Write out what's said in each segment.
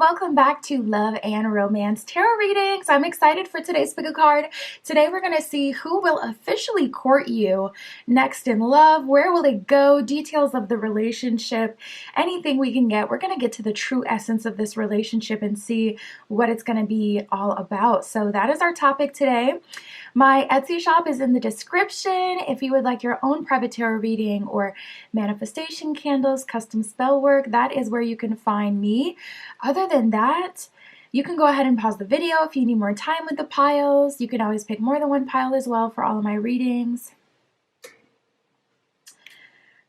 welcome back to Love and Romance Tarot Readings. I'm excited for today's pick a card. Today we're going to see who will officially court you next in love. Where will it go? Details of the relationship, anything we can get. We're going to get to the true essence of this relationship and see what it's going to be all about. So that is our topic today. My Etsy shop is in the description. If you would like your own private tarot reading or manifestation candles, custom spell work, that is where you can find me. Other than that, you can go ahead and pause the video if you need more time with the piles. You can always pick more than one pile as well for all of my readings.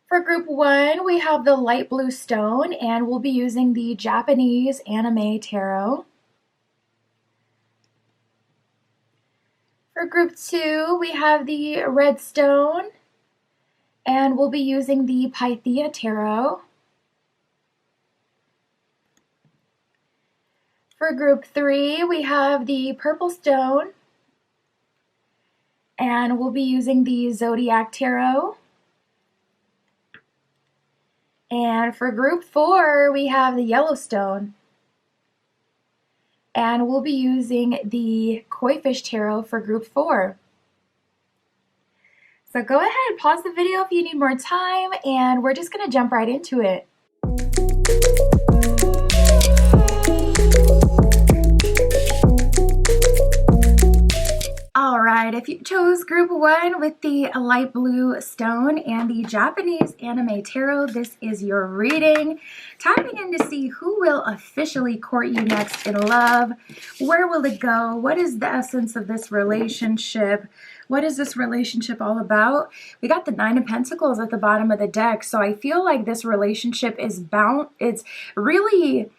For group 1, we have the light blue stone, and we'll be using the Japanese anime tarot. For group 2, we have the red stone, and we'll be using the Pythia tarot. For group 3, we have the purple stone, and we'll be using the Zodiac tarot. And for group 4, we have the yellow stone, and we'll be using the Koi Fish Tarot for group 4. So go ahead, pause the video if you need more time, and we're just going to jump right into it. Alright, if you chose group 1 with the light blue stone and the Japanese anime tarot, this is your reading. Tapping in to see who will officially court you next in love. Where will it go? What is the essence of this relationship? What is this relationship all about? We got the Nine of Pentacles at the bottom of the deck, so I feel like this relationship is it's really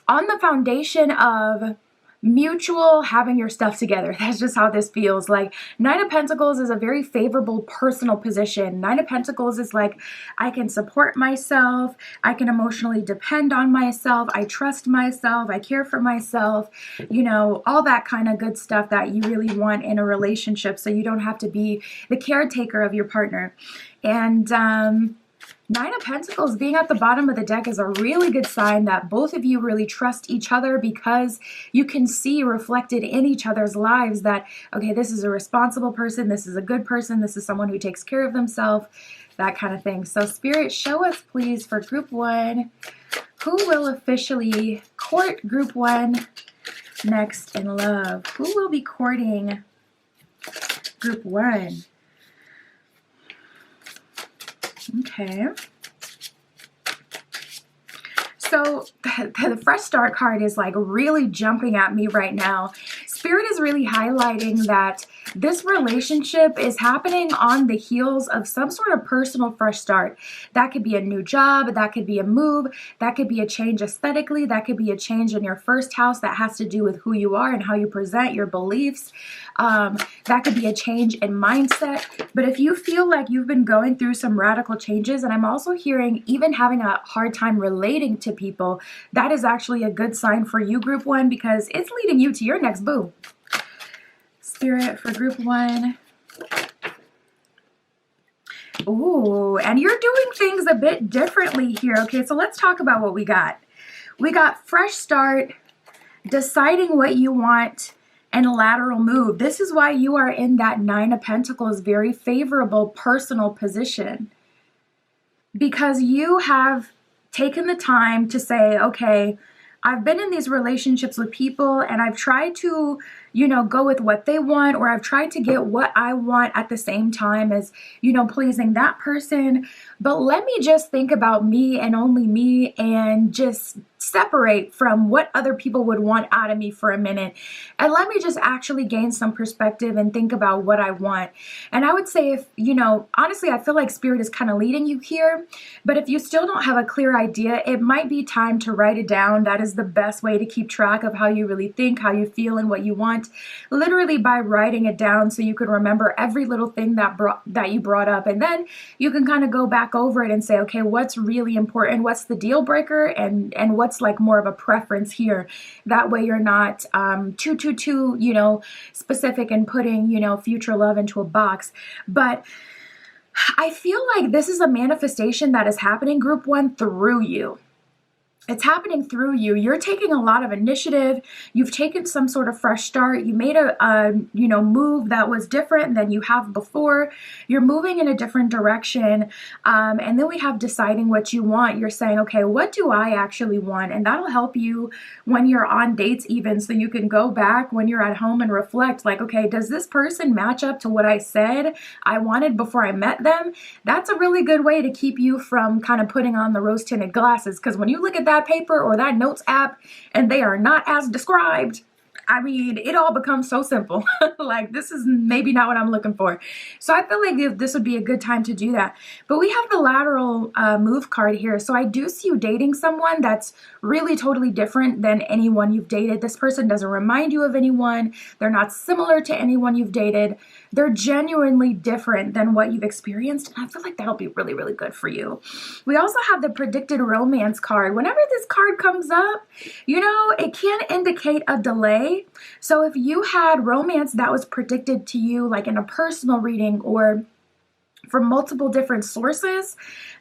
on the foundation of mutual having your stuff together. That's just how this feels. Like Nine of Pentacles is a very favorable personal position. Nine of Pentacles is like, I can support myself. I can emotionally depend on myself. I trust myself. I care for myself. You know, all that kind of good stuff that you really want in a relationship, so you don't have to be the caretaker of your partner. And Nine of Pentacles being at the bottom of the deck is a really good sign that both of you really trust each other, because you can see reflected in each other's lives that, okay, this is a responsible person, this is a good person, this is someone who takes care of themselves, that kind of thing. So Spirit, show us please for group 1, who will officially court group 1 next in love? Who will be courting group 1? Okay. So the Fresh Start card is like really jumping at me right now. Spirit is really highlighting that this relationship is happening on the heels of some sort of personal fresh start. That could be a new job, that could be a move, that could be a change aesthetically, that could be a change in your first house that has to do with who you are and how you present your beliefs. That could be a change in mindset. But if you feel like you've been going through some radical changes, and I'm also hearing even having a hard time relating to people, that is actually a good sign for you, group 1, because it's leading you to your next boo. Spirit for group 1. Ooh, and you're doing things a bit differently here. Okay, so let's talk about what we got. We got fresh start, deciding what you want, and lateral move. This is why you are in that Nine of Pentacles very favorable personal position, because you have taken the time to say, okay, I've been in these relationships with people and I've tried to, you know, go with what they want, or I've tried to get what I want at the same time as, you know, pleasing that person. But let me just think about me and only me, and just separate from what other people would want out of me for a minute. And let me just actually gain some perspective and think about what I want. And I would say, if, you know, honestly, I feel like Spirit is kind of leading you here. But if you still don't have a clear idea, it might be time to write it down. That is the best way to keep track of how you really think, how you feel, and what you want. Literally by writing it down, so you can remember every little thing that you brought up. And then you can kind of go back over it and say, okay, what's really important? What's the deal breaker? And what's like more of a preference here? That way you're not too, you know, specific and putting, you know, future love into a box. But I feel like this is a manifestation that is happening, group 1, through you. It's happening through you. You're taking a lot of initiative. You've taken some sort of fresh start. You made a move that was different than you have before. You're moving in a different direction. And then we have deciding what you want. You're saying, okay, what do I actually want? And that'll help you when you're on dates even, so you can go back when you're at home and reflect like, okay, does this person match up to what I said I wanted before I met them? That's a really good way to keep you from kind of putting on the rose-tinted glasses, because when you look at that paper or that notes app and they are not as described, I mean, it all becomes so simple. Like, this is maybe not what I'm looking for. So I feel like this would be a good time to do that. But we have the lateral move card here. So I do see you dating someone that's really totally different than anyone you've dated. This person doesn't remind you of anyone. They're not similar to anyone you've dated. They're genuinely different than what you've experienced. And I feel like that'll be really, really good for you. We also have the predicted romance card. Whenever this card comes up, it can indicate a delay. So if you had romance that was predicted to you, like in a personal reading or from multiple different sources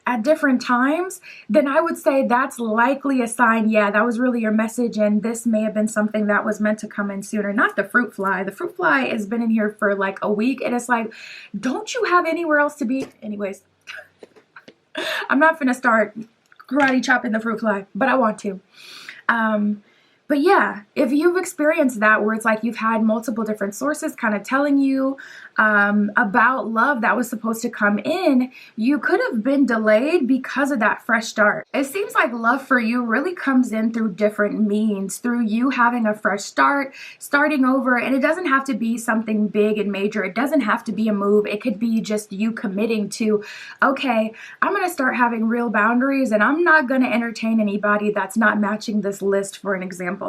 at different times, then I would say that's likely a sign, yeah, that was really your message, and this may have been something that was meant to come in sooner. Not the fruit fly. The fruit fly has been in here for like a week, and it's like, don't you have anywhere else to be? Anyways, I'm not gonna start karate chopping the fruit fly, but I want to. But yeah, if you've experienced that where it's like you've had multiple different sources kind of telling you about love that was supposed to come in, you could have been delayed because of that fresh start. It seems like love for you really comes in through different means, through you having a fresh start, starting over, and it doesn't have to be something big and major. It doesn't have to be a move. It could be just you committing to, okay, I'm going to start having real boundaries and I'm not going to entertain anybody that's not matching this list, for an example.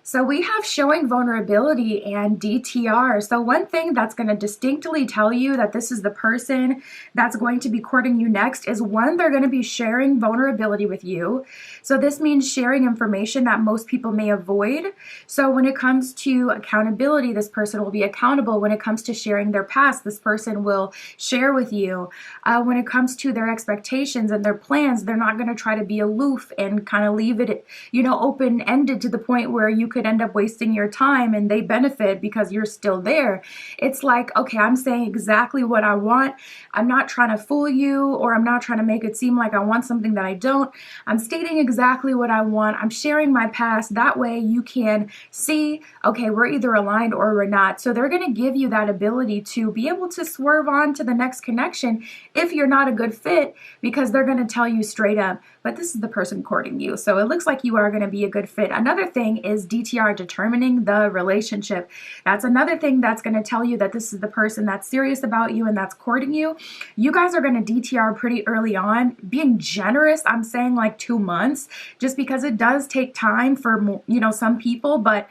So we have showing vulnerability and DTR. So one thing that's going to distinctly tell you that this is the person that's going to be courting you next is, one, they're going to be sharing vulnerability with you. So this means sharing information that most people may avoid. So when it comes to accountability, this person will be accountable. When it comes to sharing their past, this person will share with you. When it comes to their expectations and their plans, they're not going to try to be aloof and kind of leave it, open-ended to the point where you could end up wasting your time and they benefit because you're still there. It's like, okay, I'm saying exactly what I want. I'm not trying to fool you, or I'm not trying to make it seem like I want something that I don't. I'm stating exactly what I want. I'm sharing my past. That way you can see, okay, we're either aligned or we're not. So they're going to give you that ability to be able to swerve on to the next connection if you're not a good fit, because they're going to tell you straight up, but this is the person courting you. So it looks like you are going to be a good fit. Another thing is DTR, determining the relationship. That's another thing that's going to tell you that this is the person that's serious about you and that's courting you. You guys are going to DTR pretty early on. Being generous, I'm saying like 2 months, just because it does take time for, some people, but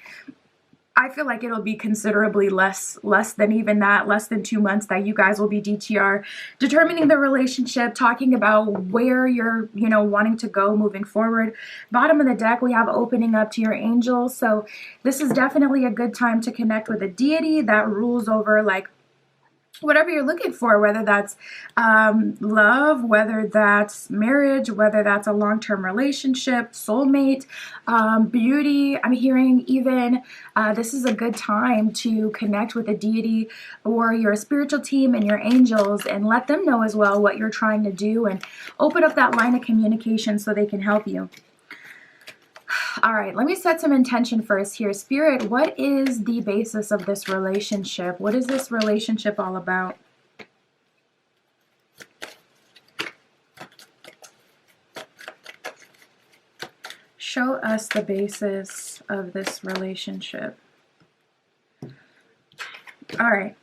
I feel like it'll be considerably less than even that, less than 2 months that you guys will be DTR, determining the relationship, talking about where you're, wanting to go moving forward. Bottom of the deck, we have opening up to your angels. So this is definitely a good time to connect with a deity that rules over like whatever you're looking for, whether that's love, whether that's marriage, whether that's a long-term relationship, soulmate, beauty. I'm hearing even this is a good time to connect with a deity or your spiritual team and your angels and let them know as well what you're trying to do and open up that line of communication so they can help you. All right, let me set some intention first here. Spirit, what is the basis of this relationship? What is this relationship all about? Show us the basis of this relationship. All right.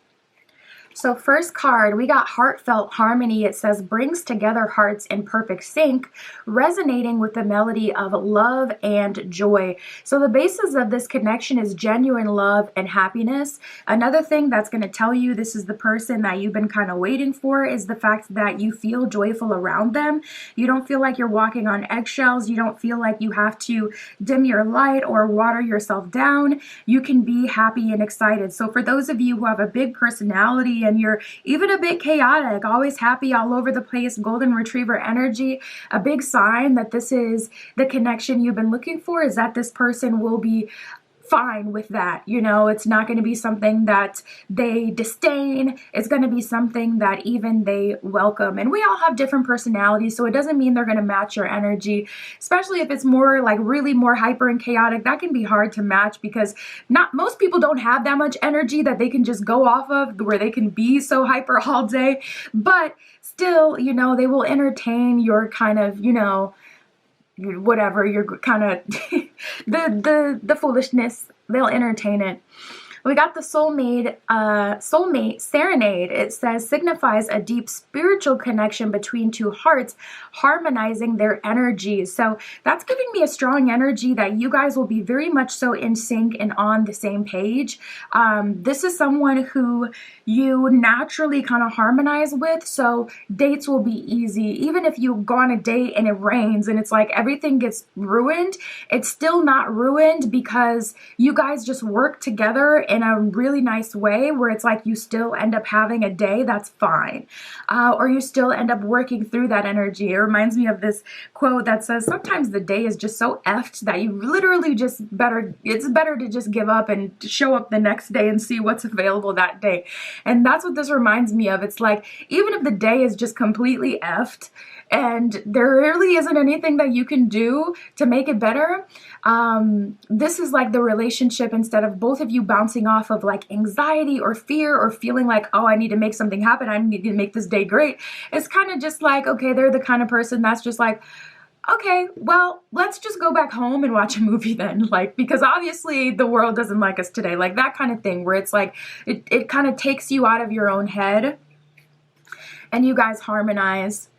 So first card, we got heartfelt harmony. It says brings together hearts in perfect sync, resonating with the melody of love and joy. So the basis of this connection is genuine love and happiness. Another thing that's going to tell you this is the person that you've been kind of waiting for is the fact that you feel joyful around them. You don't feel like you're walking on eggshells. You don't feel like you have to dim your light or water yourself down. You can be happy and excited. So for those of you who have a big personality, personality and you're even a bit chaotic, always happy, all over the place, golden retriever energy, a big sign that this is the connection you've been looking for, is that this person will be fine with that. You know, it's not going to be something that they disdain. It's going to be something that even they welcome. And we all have different personalities, so it doesn't mean they're going to match your energy, especially if it's more like really more hyper and chaotic. That can be hard to match because not most people don't have that much energy that they can just go off of, where they can be so hyper all day. But still, you know, they will entertain your kind of, you know, whatever, you're kind of the foolishness. They'll entertain it. We got the soulmate serenade. It says signifies a deep spiritual connection between two hearts, harmonizing their energies. So that's giving me a strong energy that you guys will be very much so in sync and on the same page. This is someone who you naturally kind of harmonize with, so dates will be easy. Even if you go on a date and it rains and it's like everything gets ruined, it's still not ruined because you guys just work together in a really nice way where it's like you still end up having a day that's fine, or you still end up working through that energy. It reminds me of this quote that says sometimes the day is just so effed that you literally just it's better to just give up and show up the next day and see what's available that day. And that's what this reminds me of. It's like, even if the day is just completely effed and there really isn't anything that you can do to make it better, this is like the relationship, instead of both of you bouncing off of like anxiety or fear or feeling like, oh, I need to make something happen, I need to make this day great. It's kind of just like, okay, they're the kind of person that's just like, okay, well, let's just go back home and watch a movie then, like, because obviously the world doesn't like us today, like that kind of thing, where it's like, it kind of takes you out of your own head and you guys harmonize.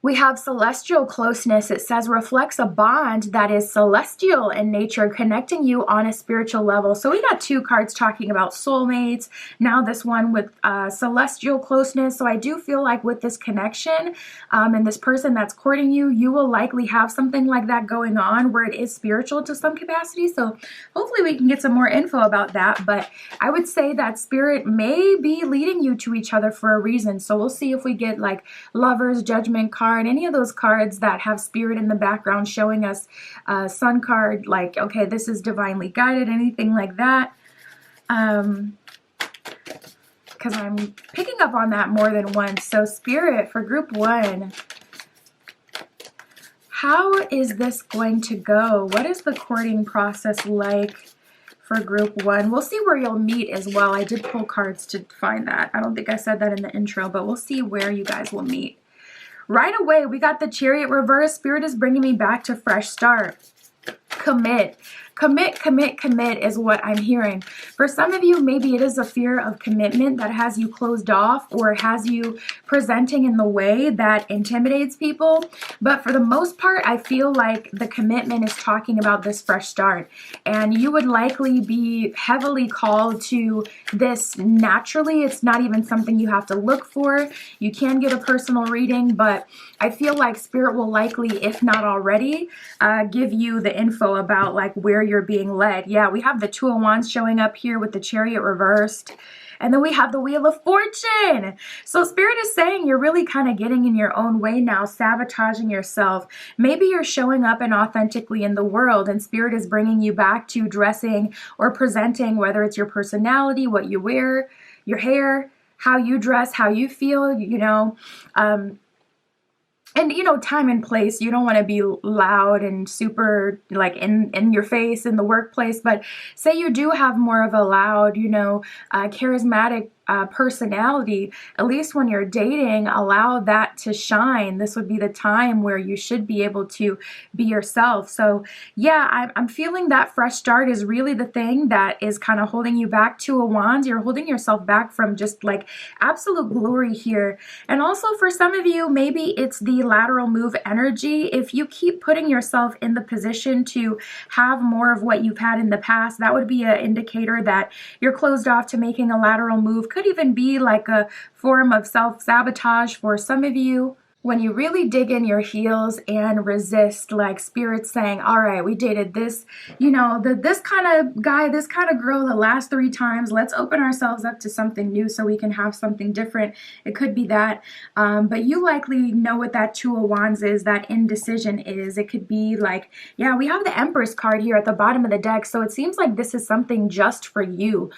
We have celestial closeness. It says reflects a bond that is celestial in nature, connecting you on a spiritual level. So we got two cards talking about soulmates. Now this one with celestial closeness. So I do feel like with this connection and this person that's courting you, you will likely have something like that going on where it is spiritual to some capacity. So hopefully we can get some more info about that. But I would say that spirit may be leading you to each other for a reason. So we'll see if we get like Lovers, Judgment card, any of those cards that have spirit in the background showing us Sun card, like, okay, this is divinely guided, anything like that. Because I'm picking up on that more than once. So spirit for group one, how is this going to go? What is the courting process like for group one? We'll see where you'll meet as well. I did pull cards to find that. I don't think I said that in the intro, but we'll see where you guys will meet. Right away, we got the Chariot reverse. Spirit is bringing me back to fresh start. Commit. Commit, commit, commit is what I'm hearing. For some of you, maybe it is a fear of commitment that has you closed off or has you presenting in the way that intimidates people. But for the most part, I feel like the commitment is talking about this fresh start. And you would likely be heavily called to this naturally. It's not even something you have to look for. You can get a personal reading, but I feel like Spirit will likely, if not already, give you the info about like where you're being led. Yeah, we have the Two of Wands showing up here with the Chariot reversed. And then we have the Wheel of Fortune. So Spirit is saying you're really kind of getting in your own way now, sabotaging yourself. Maybe you're showing up inauthentically in the world and Spirit is bringing you back to dressing or presenting, whether it's your personality, what you wear, your hair, how you dress, how you feel, you know, and, you know, time and place. You don't want to be loud and super like in your face in the workplace, but say you do have more of a loud, you know, charismatic personality, at least when you're dating, allow that to shine. This would be the time where you should be able to be yourself. So yeah, I'm feeling that fresh start is really the thing that is kind of holding you back. Two of Wands, you're holding yourself back from just like absolute glory here. And also for some of you, maybe it's the lateral move energy. If you keep putting yourself in the position to have more of what you've had in the past, that would be an indicator that you're closed off to making a lateral move. Could even be like a form of self-sabotage for some of you. when you really dig in your heels and resist, like Spirit's saying, all right, we dated this, this kind of guy, this kind of girl the last 3 times. Let's open ourselves up to something new so we can have something different. It could be that. But you likely know what that Two of Wands is, that indecision is. It could be like, yeah, we have the Empress card here at the bottom of the deck. So it seems like this is something just for you.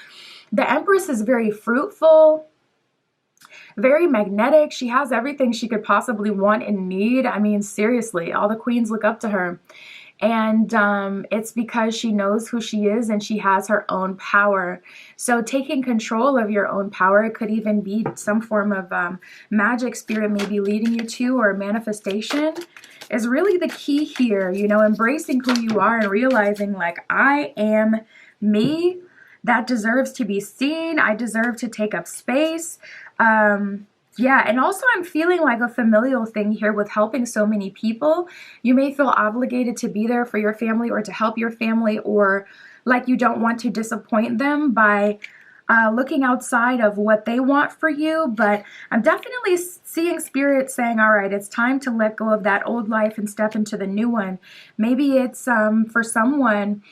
The Empress is very fruitful, very magnetic. She has everything she could possibly want and need. I mean, seriously, all the queens look up to her. And it's because she knows who she is and she has her own power. So taking control of your own power, it could even be some form of magic Spirit may be leading you to, or manifestation, is really the key here. Embracing who you are and realizing, like, I am me. That deserves to be seen. I deserve to take up space. Yeah, and also I'm feeling like a familial thing here with helping so many people. You may feel obligated to be there for your family or to help your family, or like you don't want to disappoint them by looking outside of what they want for you. But I'm definitely seeing Spirit saying, all right, it's time to let go of that old life and step into the new one. Maybe it's for someone,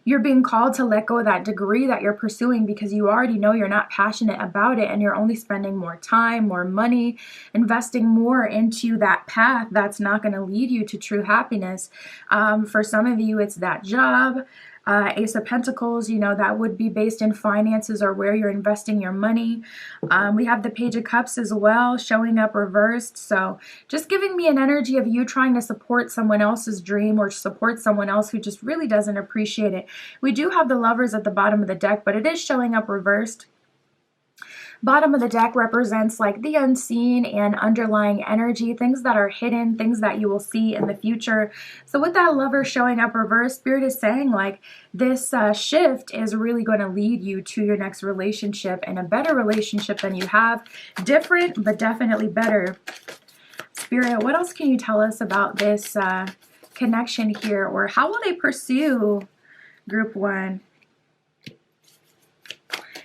you're being called to let go of that degree that you're pursuing because you already know you're not passionate about it, and you're only spending more time, more money, investing more into that path that's not going to lead you to true happiness. For some of you, it's that job. Ace of Pentacles, that would be based in finances or where you're investing your money. We have the Page of Cups as well, showing up reversed. So just giving me an energy of you trying to support someone else's dream or support someone else who just really doesn't appreciate it. We do have the Lovers at the bottom of the deck, but it is showing up reversed. Bottom of the deck represents like the unseen and underlying energy, things that are hidden, things that you will see in the future. So with that Lover showing up reverse, Spirit is saying like this shift is really going to lead you to your next relationship, and a better relationship than you have. Different, but definitely better. Spirit, what else can you tell us about this connection here, or how will they pursue Group 1?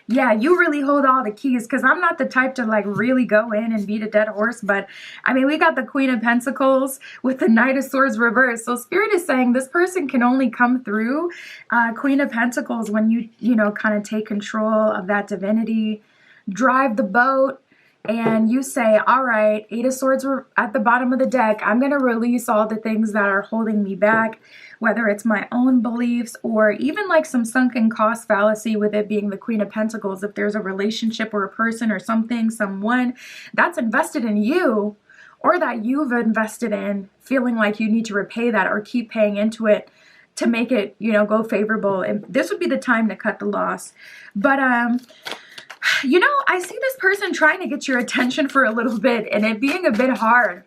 Yeah, you really hold all the keys, because I'm not the type to like really go in and beat a dead horse. But I mean, we got the Queen of Pentacles with the Knight of Swords reversed. So Spirit is saying this person can only come through Queen of Pentacles when you kind of take control of that divinity, drive the boat, and you say, all right, Eight of Swords were at the bottom of the deck. I'm going to release all the things that are holding me back, whether it's my own beliefs or even like some sunken cost fallacy with it being the Queen of Pentacles. If there's a relationship or a person or something, someone that's invested in you, or that you've invested in, feeling like you need to repay that or keep paying into it to make it, go favorable. And this would be the time to cut the loss. But, I see this person trying to get your attention for a little bit, and it being a bit hard.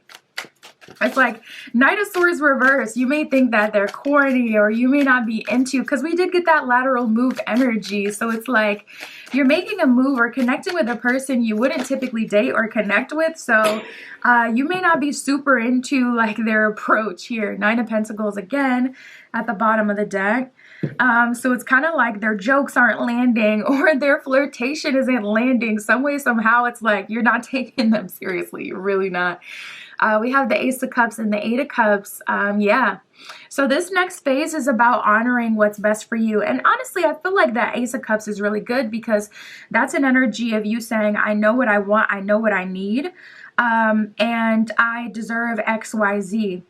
It's like Knight of Swords reverse. You may think that they're corny, or you may not be into, because we did get that lateral move energy. So it's like you're making a move or connecting with a person you wouldn't typically date or connect with. So you may not be super into like their approach here. Nine of Pentacles again at the bottom of the deck. So it's kind of like their jokes aren't landing, or their flirtation isn't landing. Some way, somehow, it's like you're not taking them seriously. You're really not. We have the Ace of Cups and the Eight of Cups. Yeah. So this next phase is about honoring what's best for you. And honestly, I feel like that Ace of Cups is really good, because that's an energy of you saying, I know what I want, I know what I need, and I deserve X, Y, Z.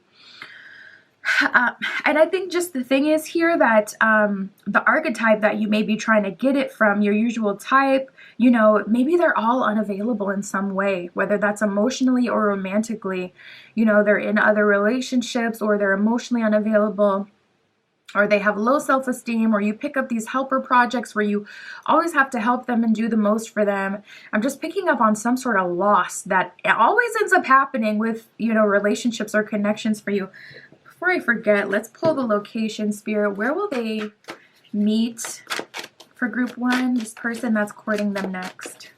And I think just the thing is here that the archetype that you may be trying to get it from, your usual type, maybe they're all unavailable in some way, whether that's emotionally or romantically. They're in other relationships, or they're emotionally unavailable, or they have low self-esteem, or you pick up these helper projects where you always have to help them and do the most for them. I'm just picking up on some sort of loss that always ends up happening with, relationships or connections for you. Before I forget, let's pull the location, Spirit. Where will they meet for Group 1? This person that's courting them next.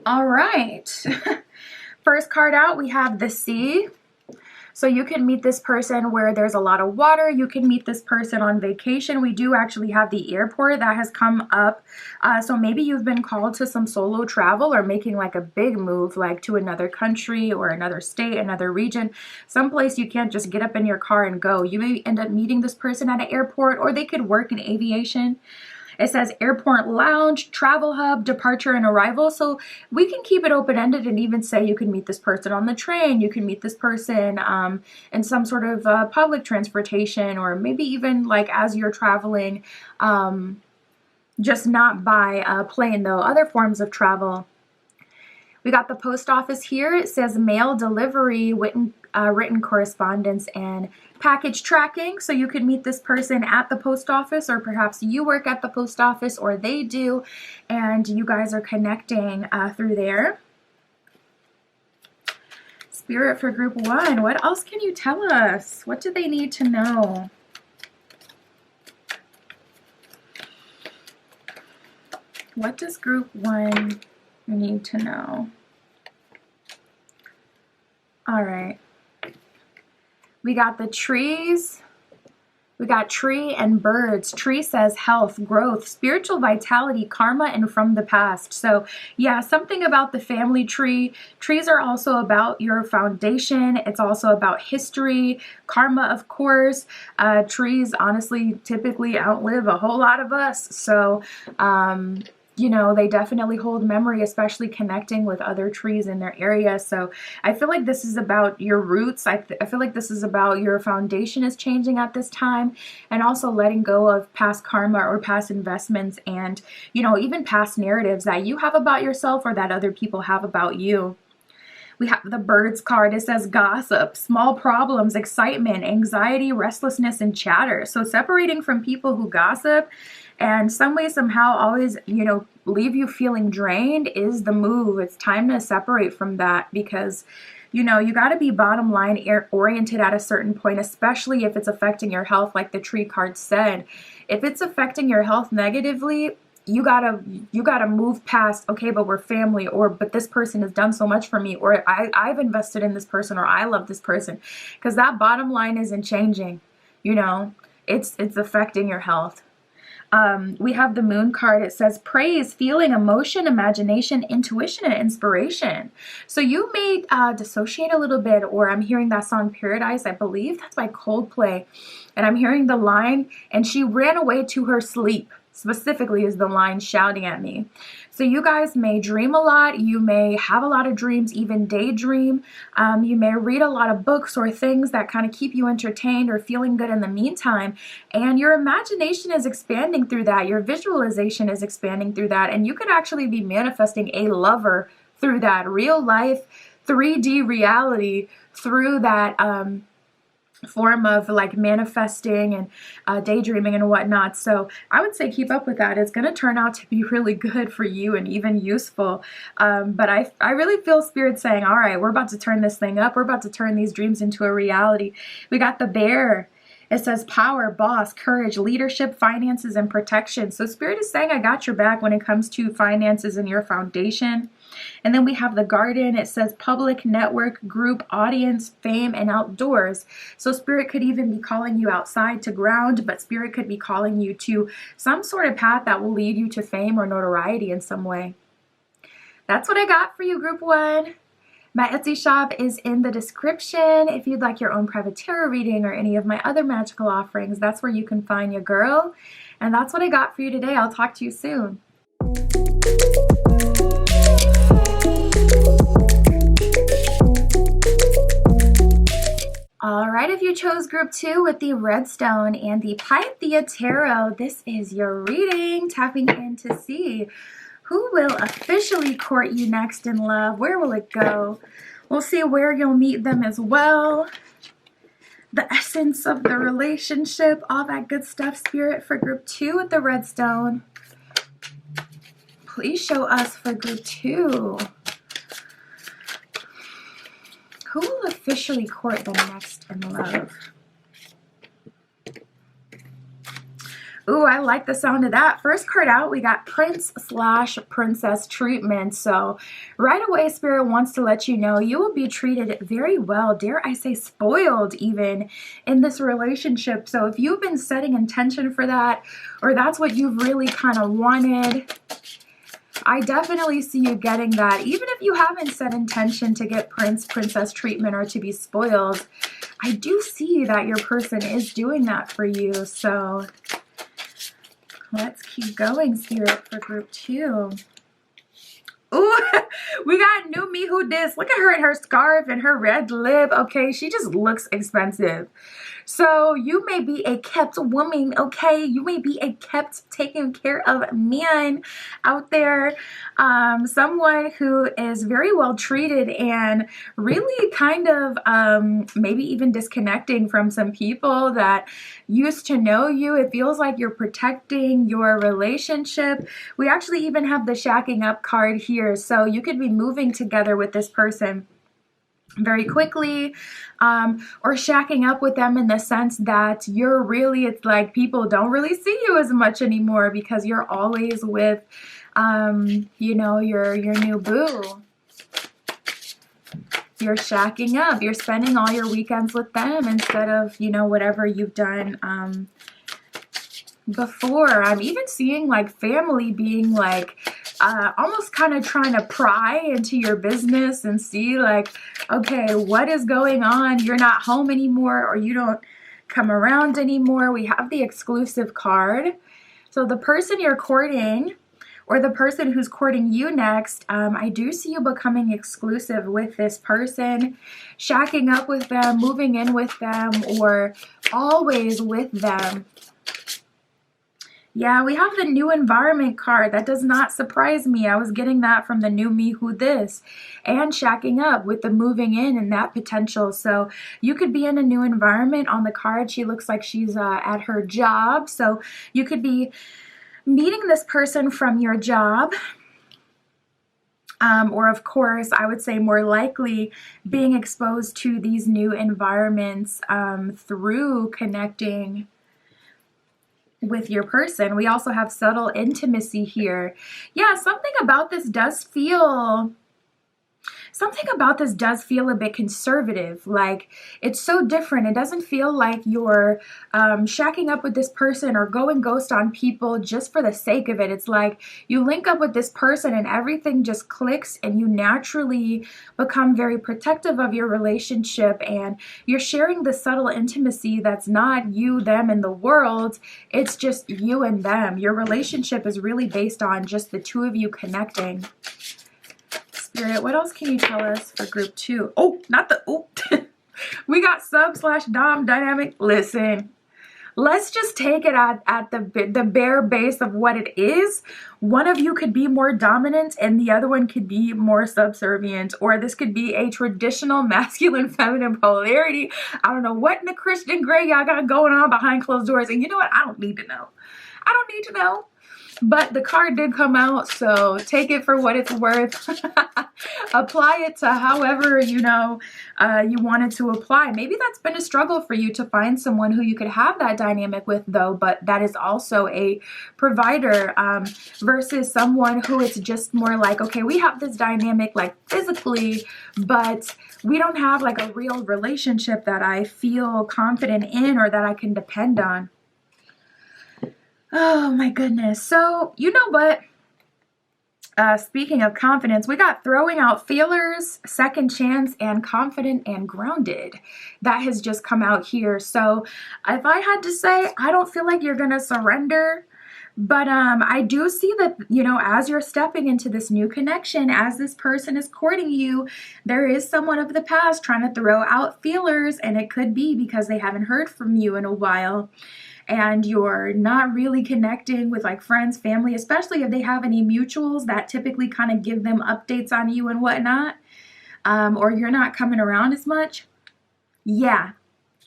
All right. First card out, we have the Sea. So you can meet this person where there's a lot of water. You can meet this person on vacation. We do actually have the airport that has come up. So maybe you've been called to some solo travel or making like a big move, like to another country or another state, another region, someplace you can't just get up in your car and go. You may end up meeting this person at an airport, or they could work in aviation. It says airport lounge, travel hub, departure and arrival. So we can keep it open-ended and even say you can meet this person on the train. You can meet this person in some sort of public transportation, or maybe even like as you're traveling, just not by a plane though, other forms of travel. We got the post office here. It says mail delivery, written correspondence, and package tracking. So you could meet this person at the post office, or perhaps you work at the post office or they do, and you guys are connecting through there. Spirit for group 1, what else can you tell us? What do they need to know? What does group 1 need to know? All right. We got the trees. We got tree and birds. Tree says health, growth, spiritual vitality, karma, and from the past. So yeah, something about the family tree. Trees are also about your foundation. It's also about history, karma, of course. Trees honestly typically outlive a whole lot of us. So, you know, they definitely hold memory, especially connecting with other trees in their area. So I feel like this is about your roots. I feel like this is about your foundation is changing at this time, and also letting go of past karma or past investments, and, you know, even past narratives that you have about yourself or that other people have about you. We have the birds card. It says gossip, small problems, excitement, anxiety, restlessness, and chatter. So separating from people who gossip and some way, somehow always, you know, leave you feeling drained is the move. It's time to separate from that, because, you know, you got to be bottom line oriented at a certain point, especially if it's affecting your health, like the tree card said. If it's affecting your health negatively, you gotta move past, okay, but we're family, or but this person has done so much for me, or I've invested in this person, or I love this person, because that bottom line isn't changing. You know, it's affecting your health. We have the moon card. It says praise, feeling, emotion, imagination, intuition, and inspiration. So you may dissociate a little bit, or I'm hearing that song Paradise, I believe that's by Coldplay, and I'm hearing the line, and she ran away to her sleep, specifically is the line shouting at me. So you guys may dream a lot. You may have a lot of dreams, even daydream. You may read a lot of books or things that kind of keep you entertained or feeling good in the meantime. And your imagination is expanding through that. Your visualization is expanding through that. And you could actually be manifesting a lover through that, real life 3D reality through that form of like manifesting and daydreaming and whatnot. So I would say keep up with that. It's going to turn out to be really good for you and even useful. But I really feel Spirit saying, all right, we're about to turn this thing up. We're about to turn these dreams into a reality. We got the bear. It says power, boss, courage, leadership, finances, and protection. So Spirit is saying, I got your back when it comes to finances and your foundation. And then we have the garden. It says public, network, group, audience, fame, and outdoors. So Spirit could even be calling you outside to ground, but Spirit could be calling you to some sort of path that will lead you to fame or notoriety in some way. That's what I got for you, group 1. My Etsy shop is in the description. If you'd like your own private tarot reading or any of my other magical offerings, that's where you can find your girl. And that's what I got for you today. I'll talk to you soon. All right, if you chose group 2 with the Redstone and the Pythia Tarot, this is your reading, tapping in to see who will officially court you next in love. Where will it go? We'll see where you'll meet them as well. The essence of the relationship, all that good stuff. Spirit for group 2 with the Redstone. Please show us for group 2. Who will officially court them next in love? Ooh, I like the sound of that. First card out, we got Prince/Princess treatment. So right away, Spirit wants to let you know you will be treated very well, dare I say spoiled even, in this relationship. So if you've been setting intention for that, or that's what you've really kind of wanted, I definitely see you getting that. Even if you haven't set intention to get Princess treatment or to be spoiled, I do see that your person is doing that for you. So let's keep going, Spirit, for group 2. Ooh, we got new me who dis. Look at her in her scarf and her red lip. Okay, she just looks expensive. So you may be a kept woman, okay? You may be a kept, taken care of man out there. Someone who is very well treated and really kind of maybe even disconnecting from some people that used to know you. It feels like you're protecting your relationship. We actually even have the shacking up card here. So you could be moving together with this person very quickly, or shacking up with them in the sense that you're really, it's like people don't really see you as much anymore because you're always with, you know, your new boo. You're shacking up. You're spending all your weekends with them instead of, you know, whatever you've done before. I'm even seeing like family being like almost kind of trying to pry into your business and see like, okay, what is going on? You're not home anymore, or you don't come around anymore. We have the exclusive card. So the person you're courting, or the person who's courting you next, I do see you becoming exclusive with this person, shacking up with them, moving in with them, or always with them. Yeah, we have the new environment card. That does not surprise me. I was getting that from the new me who this, and shacking up with the moving in and that potential. So you could be in a new environment. On the card, she looks like she's at her job. So you could be meeting this person from your job. Or of course, I would say more likely being exposed to these new environments through connecting with your person. We also have subtle intimacy here. Yeah, something about this does feel a bit conservative. Like, it's so different. It doesn't feel like you're shacking up with this person or going ghost on people just for the sake of it. It's like you link up with this person and everything just clicks, and you naturally become very protective of your relationship, and you're sharing the subtle intimacy that's not you, them, and the world. It's just you and them. Your relationship is really based on just the two of you connecting. Spirit, what else can you tell us for group 2? Oh, not the, oh. We got sub/dom dynamic. Listen, let's just take it at the bare base of what it is. One of you could be more dominant and the other one could be more subservient, or this could be a traditional masculine feminine polarity. I don't know what in the Christian Grey y'all got going on behind closed doors, and you know what? I don't need to know. I don't need to know. But the card did come out, so take it for what it's worth. Apply it to however, you know, you wanted to apply. Maybe that's been a struggle for you to find someone who you could have that dynamic with, though, but that is also a provider versus someone who it's just more like, okay, we have this dynamic like physically, but we don't have like a real relationship that I feel confident in or that I can depend on. Oh my goodness. So, you know what? Speaking of confidence, we got throwing out feelers, second chance, and confident and grounded. That has just come out here. So if I had to say, I don't feel like you're going to surrender. But I do see that, you know, as you're stepping into this new connection, as this person is courting you, there is someone of the past trying to throw out feelers, and it could be because they haven't heard from you in a while. And you're not really connecting with like friends, family, especially if they have any mutuals that typically kind of give them updates on you and whatnot, or you're not coming around as much. Yeah,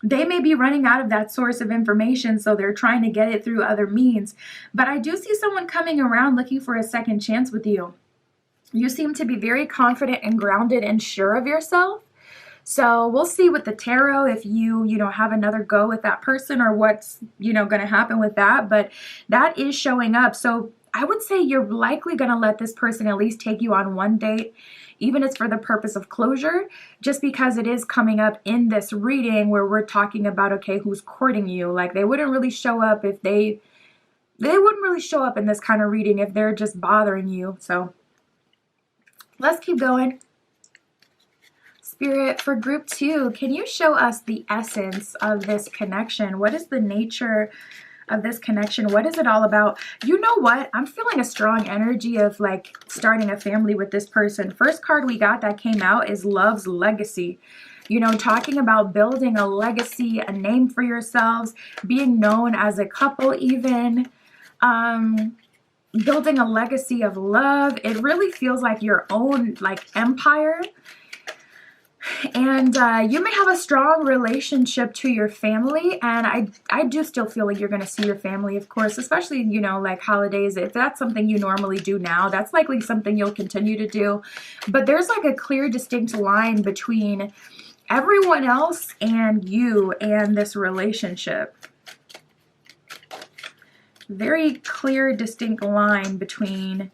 they may be running out of that source of information, so they're trying to get it through other means. But I do see someone coming around looking for a second chance with you. You seem to be very confident and grounded and sure of yourself. So we'll see with the tarot if you have another go with that person or what's, going to happen with that. But that is showing up. So I would say you're likely going to let this person at least take you on one date, even if it's for the purpose of closure, just because it is coming up in this reading where we're talking about, okay, who's courting you. Like they wouldn't really show up if they wouldn't really show up in this kind of reading if they're just bothering you. So let's keep going. Spirit, for group 2, can you show us the essence of this connection? What is the nature of this connection? What is it all about? You know what? I'm feeling a strong energy of like starting a family with this person. First card we got that came out is Love's Legacy. Talking about building a legacy, a name for yourselves, being known as a couple even. Building a legacy of love. It really feels like your own like empire. And you may have a strong relationship to your family, and I do still feel like you're going to see your family, of course, especially, like holidays. If that's something you normally do now, that's likely something you'll continue to do. But there's like a clear, distinct line between everyone else and you and this relationship. Very clear, distinct line between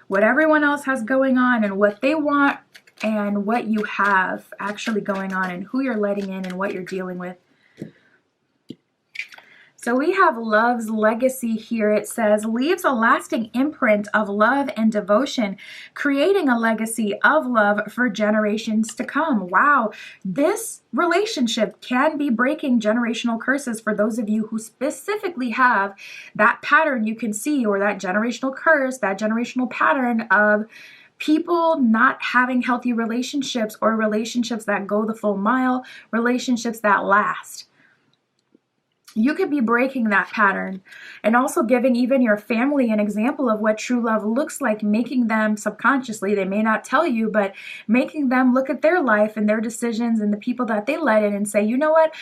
what everyone else has going on and what they want and what you have actually going on and who you're letting in and what you're dealing with. So we have Love's Legacy here. It says, leaves a lasting imprint of love and devotion, creating a legacy of love for generations to come. Wow, this relationship can be breaking generational curses for those of you who specifically have that pattern you can see, or that generational curse, that generational pattern of people not having healthy relationships, or relationships that go the full mile, relationships that last. You could be breaking that pattern and also giving even your family an example of what true love looks like, making them subconsciously, they may not tell you, but making them look at their life and their decisions and the people that they let in and say, you know what?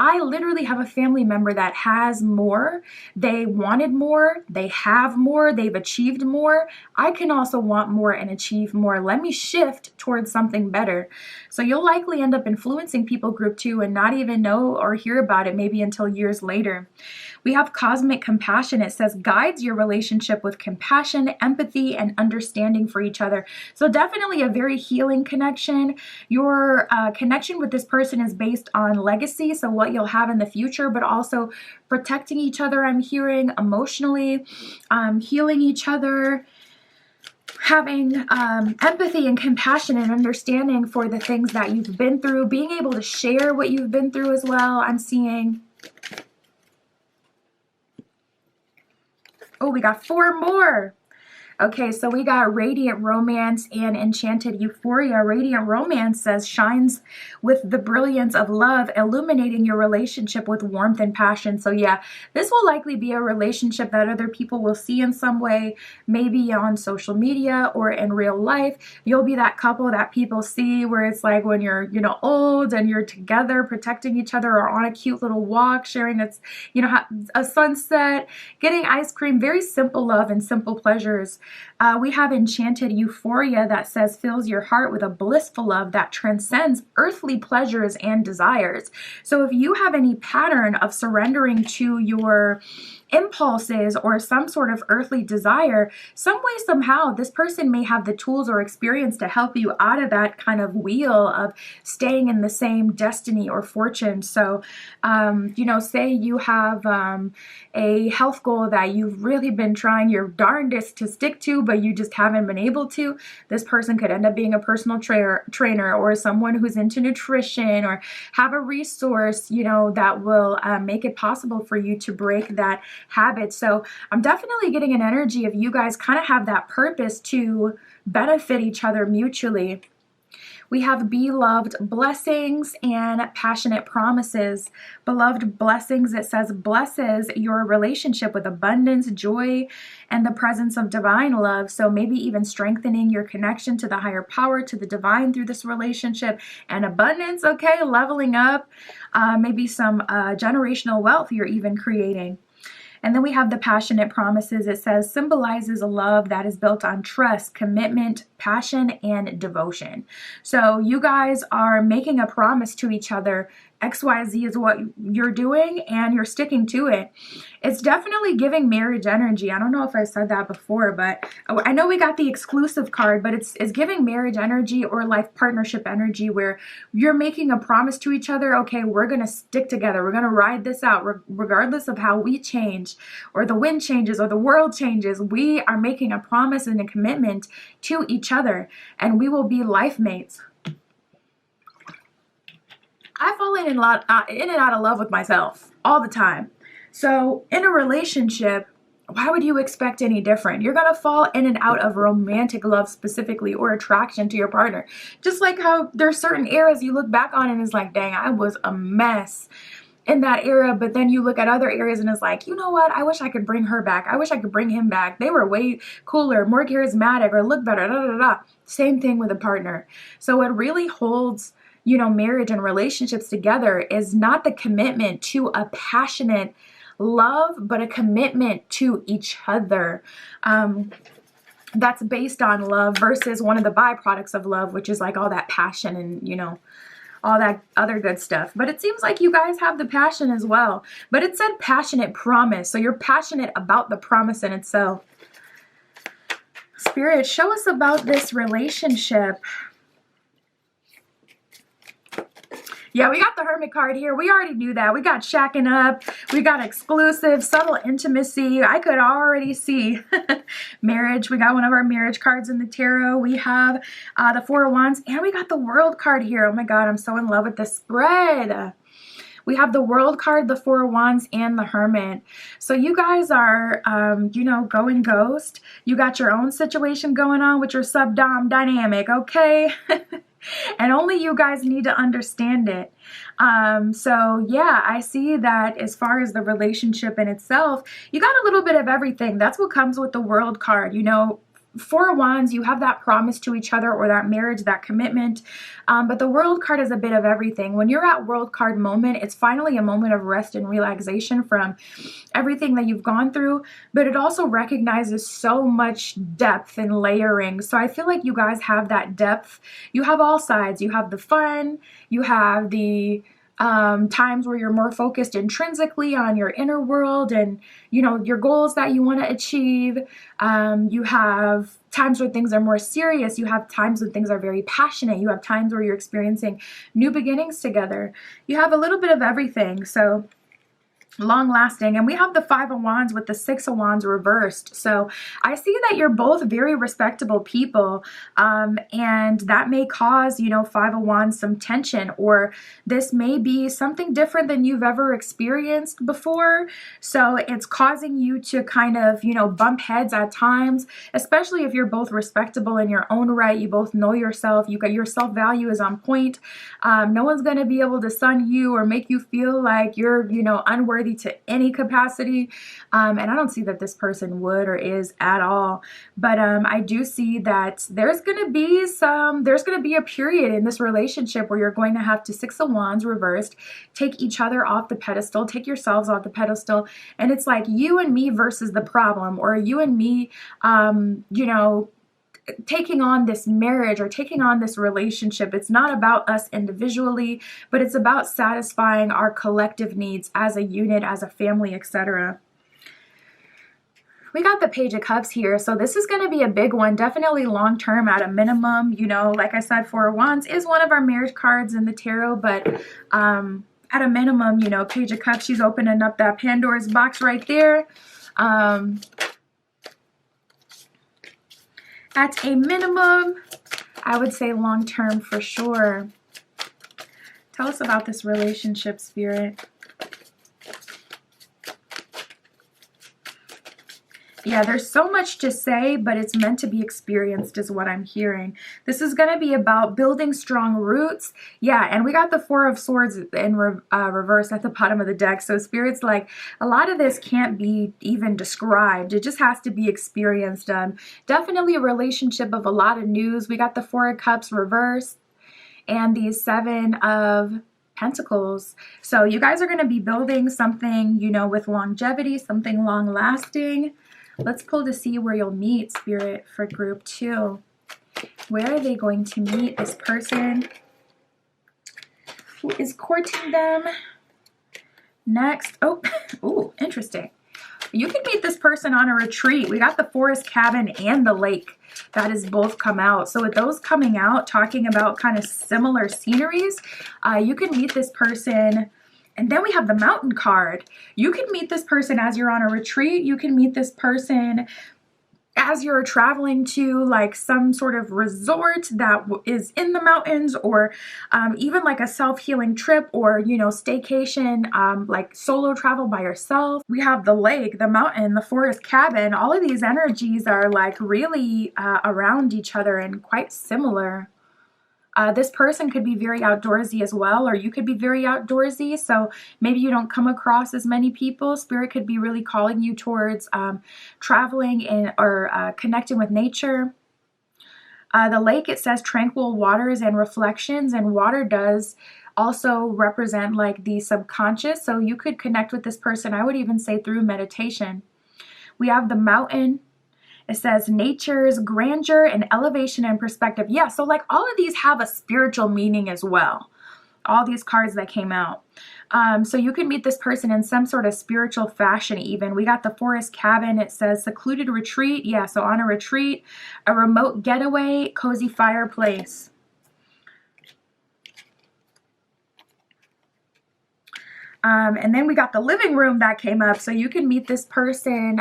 I literally have a family member that has more. They wanted more. They have more. They've achieved more. I can also want more and achieve more. Let me shift towards something better. So you'll likely end up influencing people group 2 and not even know or hear about it maybe until years later. We have Cosmic Compassion. It says guides your relationship with compassion, empathy, and understanding for each other. So definitely a very healing connection. Your connection with this person is based on legacy, so what you'll have in the future, but also protecting each other, I'm hearing, emotionally, healing each other, having empathy and compassion and understanding for the things that you've been through, being able to share what you've been through as well. I'm seeing. Oh, we got 4 more. Okay, so we got Radiant Romance and Enchanted Euphoria. Radiant Romance says shines with the brilliance of love, illuminating your relationship with warmth and passion. So yeah, this will likely be a relationship that other people will see in some way, maybe on social media or in real life. You'll be that couple that people see where it's like when you're, old and you're together protecting each other or on a cute little walk, sharing a sunset, getting ice cream, very simple love and simple pleasures. We have Enchanted Euphoria that says fills your heart with a blissful love that transcends earthly pleasures and desires. So if you have any pattern of surrendering to your impulses or some sort of earthly desire, some way, somehow, this person may have the tools or experience to help you out of that kind of wheel of staying in the same destiny or fortune. So, say you have a health goal that you've really been trying your darndest to stick to, but you just haven't been able to. This person could end up being a personal trainer or someone who's into nutrition, or have a resource, that will make it possible for you to break that habit. So I'm definitely getting an energy of you guys kind of have that purpose to benefit each other mutually. We have Beloved Blessings and Passionate Promises. Beloved Blessings, it says, blesses your relationship with abundance, joy, and the presence of divine love. So maybe even strengthening your connection to the higher power, to the divine through this relationship. And abundance, okay, leveling up, maybe some generational wealth you're even creating. And then we have the passionate promises. It says symbolizes a love that is built on trust, commitment, passion, and devotion. So you guys are making a promise to each other. XYZ is what you're doing and you're sticking to it. It's definitely giving marriage energy. I don't know if I said that before, but I know we got the exclusive card, but it's giving marriage energy or life partnership energy where you're making a promise to each other. Okay, we're going to stick together. We're going to ride this out regardless of how we change or the wind changes or the world changes. We are making a promise and a commitment to each other, and we will be life mates. I fall in and out of love with myself all the time. So in a relationship, why would you expect any different? You're going to fall in and out of romantic love specifically, or attraction to your partner. Just like how there's certain eras you look back on and it's like, dang, I was a mess in that era. But then you look at other areas and it's like, you know what? I wish I could bring her back. I wish I could bring him back. They were way cooler, more charismatic, or look better. Da, da, da, da. Same thing with a partner. So what really holds marriage and relationships together is not the commitment to a passionate love, but a commitment to each other. That's based on love versus one of the byproducts of love, which is like all that passion and, all that other good stuff. But it seems like you guys have the passion as well. But it said passionate promise. So you're passionate about the promise in itself. Spirit, show us about this relationship. Yeah, we got the Hermit card here. We already knew that. We got shacking up. We got exclusive, subtle intimacy. I could already see marriage. We got one of our marriage cards in the tarot. We have the Four of Wands, and we got the World card here. Oh my God, I'm so in love with this spread. We have the World card, the Four of Wands, and the Hermit. So you guys are, going ghost. You got your own situation going on with your sub-dom dynamic, okay? And only you guys need to understand it. So yeah, I see that as far as the relationship in itself, you got a little bit of everything. That's what comes with the World card. Four of Wands, you have that promise to each other or that marriage, that commitment. But the World card is a bit of everything. When you're at World card moment, it's finally a moment of rest and relaxation from everything that you've gone through. But it also recognizes so much depth and layering. So I feel like you guys have that depth. You have all sides. You have the fun. You have the times where you're more focused intrinsically on your inner world and, your goals that you want to achieve. You have times where things are more serious. You have times when things are very passionate. You have times where you're experiencing new beginnings together. You have a little bit of everything. So long lasting. And we have the Five of Wands with the Six of Wands reversed. So I see that you're both very respectable people. And that may cause, Five of Wands some tension, or this may be something different than you've ever experienced before. So it's causing you to kind of, bump heads at times, especially if you're both respectable in your own right. You both know yourself. Your self-value is on point. No one's going to be able to sun you or make you feel like you're, unworthy to any capacity. And I don't see that this person would or is at all. But I do see that there's going to be a period in this relationship where you're going to have to, Six of Wands reversed, take each other off the pedestal, take yourselves off the pedestal. And it's like you and me versus the problem, or you and me, taking on this marriage or taking on this relationship. It's not about us individually, but it's about satisfying our collective needs as a unit, as a family, etc. We got the Page of Cups here, so this is going to be a big one, definitely long-term at a minimum. Like I said, Four of Wands is one of our marriage cards in the tarot, but at a minimum, Page of Cups, she's opening up that Pandora's box right there. At a minimum, I would say long-term for sure. Tell us about this relationship, Spirit. Yeah, there's so much to say, but it's meant to be experienced is what I'm hearing. This is going to be about building strong roots. Yeah, and we got the Four of Swords in reverse at the bottom of the deck. So Spirit's like, a lot of this can't be even described. It just has to be experienced. Definitely a relationship of a lot of news. We got the Four of Cups reversed and the Seven of Pentacles. So you guys are going to be building something, you know, with longevity, something long lasting. Let's pull to see where you'll meet, Spirit, for group 2. Where are they going to meet? This person who is courting them next. Oh, ooh, interesting. You can meet this person on a retreat. We got the forest cabin and the lake. That has both come out. So with those coming out, talking about kind of similar sceneries, you can meet this person. And then we have the mountain card. You can meet this person as you're on a retreat. You can meet this person as you're traveling to like some sort of resort that is in the mountains, or even like a self-healing trip, or, you know, staycation, like solo travel by yourself. We have the lake, the mountain, the forest cabin. All of these energies are like really around each other and quite similar. This person could be very outdoorsy as well, or you could be very outdoorsy. So maybe you don't come across as many people. Spirit could be really calling you towards traveling or connecting with nature. The lake, it says tranquil waters and reflections, and water does also represent like the subconscious. So you could connect with this person, I would even say, through meditation. We have the mountain. It says nature's grandeur and elevation and perspective. Yeah, so like all of these have a spiritual meaning as well. All these cards that came out. So you can meet this person in some sort of spiritual fashion even. We got the forest cabin. It says secluded retreat. Yeah, so on a retreat, a remote getaway, cozy fireplace. And then we got the living room that came up. So you can meet this person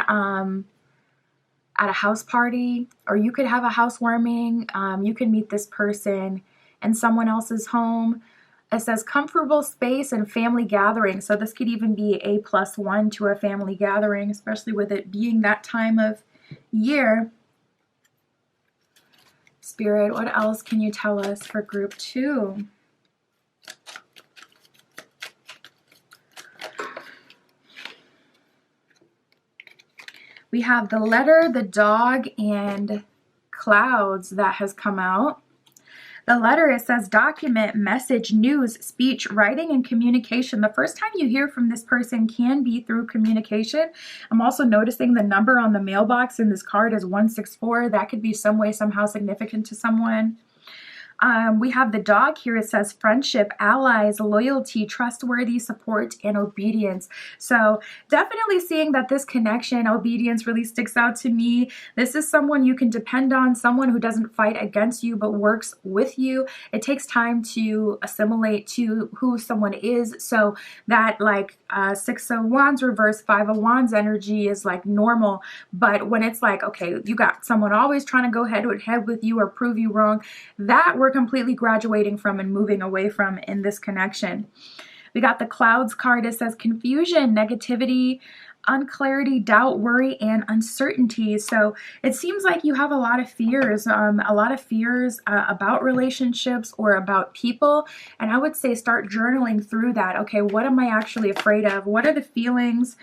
at a house party, or you could have a housewarming. You can meet this person in someone else's home. It says comfortable space and family gathering. So this could even be a +1 to a family gathering, especially with it being that time of year. Spirit, what else can you tell us for group 2? We have the letter, the dog, and clouds that has come out. The letter, it says document, message, news, speech, writing, and communication. The first time you hear from this person can be through communication. I'm also noticing the number on the mailbox in this card is 164. That could be some way, somehow significant to someone. We have the dog here. It says friendship, allies, loyalty, trustworthy, support, and obedience. So definitely seeing that this connection, obedience, really sticks out to me. This is someone you can depend on, someone who doesn't fight against you but works with you. It takes time to assimilate to who someone is. So that like 6 of Wands reverse, 5 of Wands energy is like normal. But when it's like, okay, you got someone always trying to go head to head with you or prove you wrong, that we're completely graduating from and moving away from in this connection. We got the clouds card. It says confusion, negativity, unclarity, doubt, worry, and uncertainty. So it seems like you have a lot of fears about relationships or about people. And I would say start journaling through that. Okay, what am I actually afraid of? What are the feelings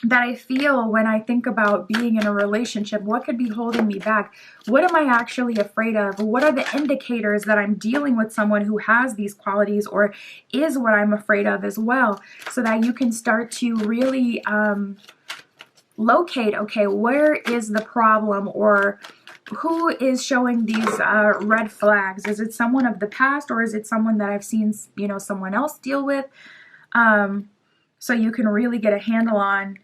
that I feel when I think about being in a relationship? What could be holding me back? What am I actually afraid of? What are the indicators that I'm dealing with someone who has these qualities or is what I'm afraid of as well, so that you can start to really locate, okay, where is the problem, or who is showing these red flags? Is it someone of the past, or is it someone that I've seen, you know, someone else deal with? So you can really get a handle on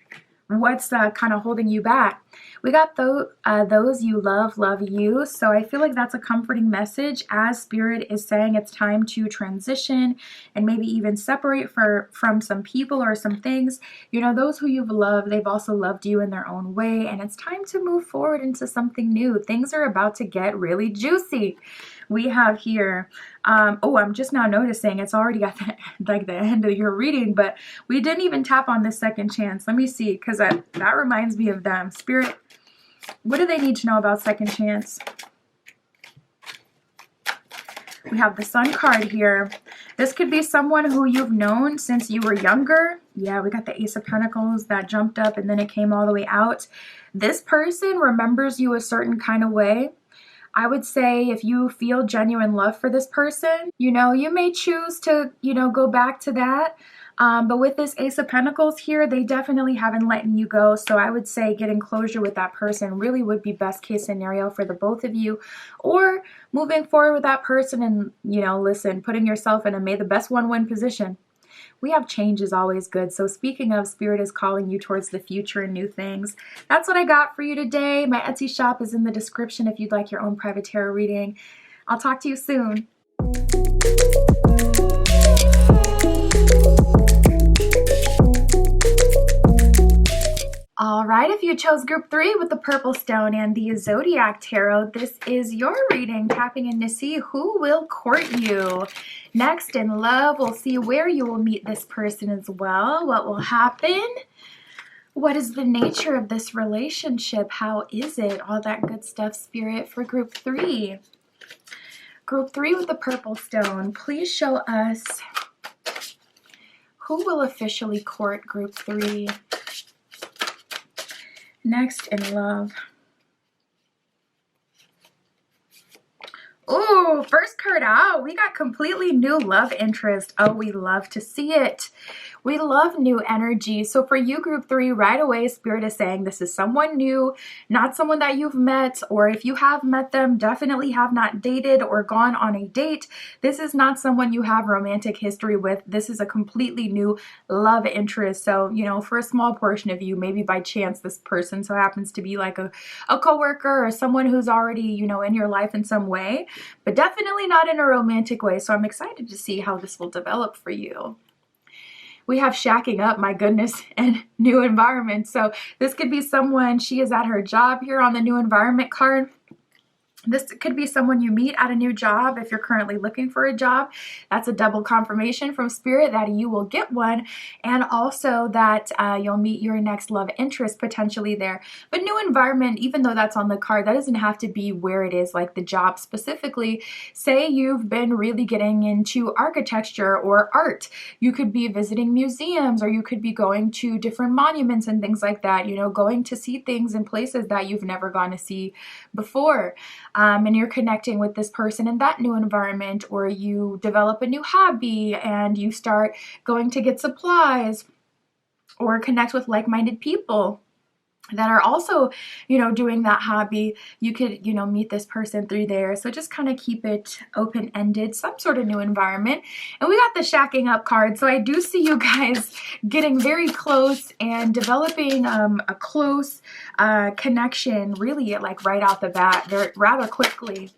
what's kind of holding you back. We got those you love you. So I feel like that's a comforting message as Spirit is saying it's time to transition and maybe even separate from some people or some things. You know, those who you've loved, they've also loved you in their own way, and it's time to move forward into something new. Things are about to get really juicy. We have here, oh, I'm just now noticing it's already at the end of your reading, but we didn't even tap on this second chance. Let me see, because that reminds me of them. Spirit, what do they need to know about second chance? We have the Sun card here. This could be someone who you've known since you were younger. Yeah, we got the Ace of Pentacles that jumped up and then it came all the way out. This person remembers you a certain kind of way. I would say if you feel genuine love for this person, you know, you may choose to, you know, go back to that. But with this Ace of Pentacles here, they definitely haven't letting you go. So I would say getting closure with that person really would be best case scenario for the both of you. Or moving forward with that person and, you know, listen, putting yourself in a may the best one win position. We have change is always good. So speaking of, Spirit is calling you towards the future and new things. That's what I got for you today. My Etsy shop is in the description if you'd like your own private tarot reading. I'll talk to you soon. All right, if you chose group 3 with the purple stone and the Zodiac Tarot, this is your reading, tapping in to see who will court you next in love. We'll see where you will meet this person as well. What will happen? What is the nature of this relationship? How is it? All that good stuff, Spirit, for group 3. Group 3 with the purple stone, please show us who will officially court group 3 next in love. Oh, first card out, we got completely new love interest. Oh, we love to see it. We love new energy. So for you, group 3, right away, Spirit is saying this is someone new, not someone that you've met, or if you have met them, definitely have not dated or gone on a date. This is not someone you have romantic history with. This is a completely new love interest. So, you know, for a small portion of you, maybe by chance, this person so happens to be like a coworker or someone who's already, you know, in your life in some way, but definitely not in a romantic way. So I'm excited to see how this will develop for you. We have shacking up, my goodness, and new environment. So this could be someone, she is at her job here on the new environment card. This could be someone you meet at a new job. If you're currently looking for a job, that's a double confirmation from Spirit that you will get one, and also that you'll meet your next love interest potentially there. But new environment, even though that's on the card, that doesn't have to be where it is, like the job specifically. Say you've been really getting into architecture or art. You could be visiting museums, or you could be going to different monuments and things like that, you know, going to see things in places that you've never gone to see before. And you're connecting with this person in that new environment, or you develop a new hobby and you start going to get supplies or connect with like-minded people that are also, you know, doing that hobby. You could, you know, meet this person through there. So just kind of keep it open-ended, some sort of new environment. And we got the shacking up card. So I do see you guys getting very close and developing a close connection, really, like right out the bat, rather quickly.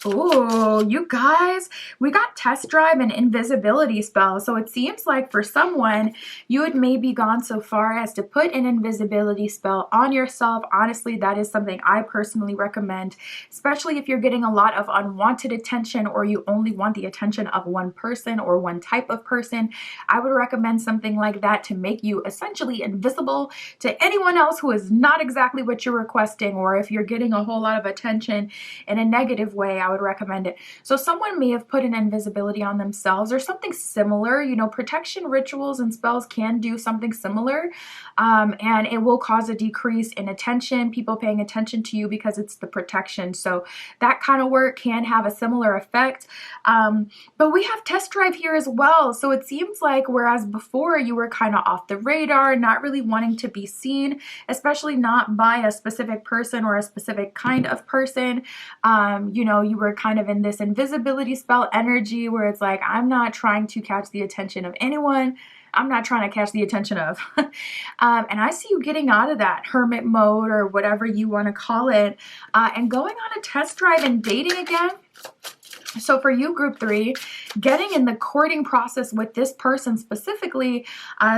Oh, you guys, we got test drive and invisibility spell. So it seems like for someone, you had maybe gone so far as to put an invisibility spell on yourself. Honestly, that is something I personally recommend, especially if you're getting a lot of unwanted attention, or you only want the attention of one person or one type of person. I would recommend something like that to make you essentially invisible to anyone else who is not exactly what you're requesting, or if you're getting a whole lot of attention in a negative way, I would recommend it. So someone may have put an invisibility on themselves or something similar. You know, protection rituals and spells can do something similar, and it will cause a decrease in attention, people paying attention to you because it's the protection. So that kind of work can have a similar effect. But we have test drive here as well. So it seems like whereas before you were kind of off the radar, not really wanting to be seen, especially not by a specific person or a specific kind of person, you know, you were kind of in this invisibility spell energy where it's like, I'm not trying to catch the attention of anyone. I'm not trying to catch the attention of. And I see you getting out of that hermit mode, or whatever you want to call it, and going on a test drive and dating again. So for you, group 3, getting in the courting process with this person specifically,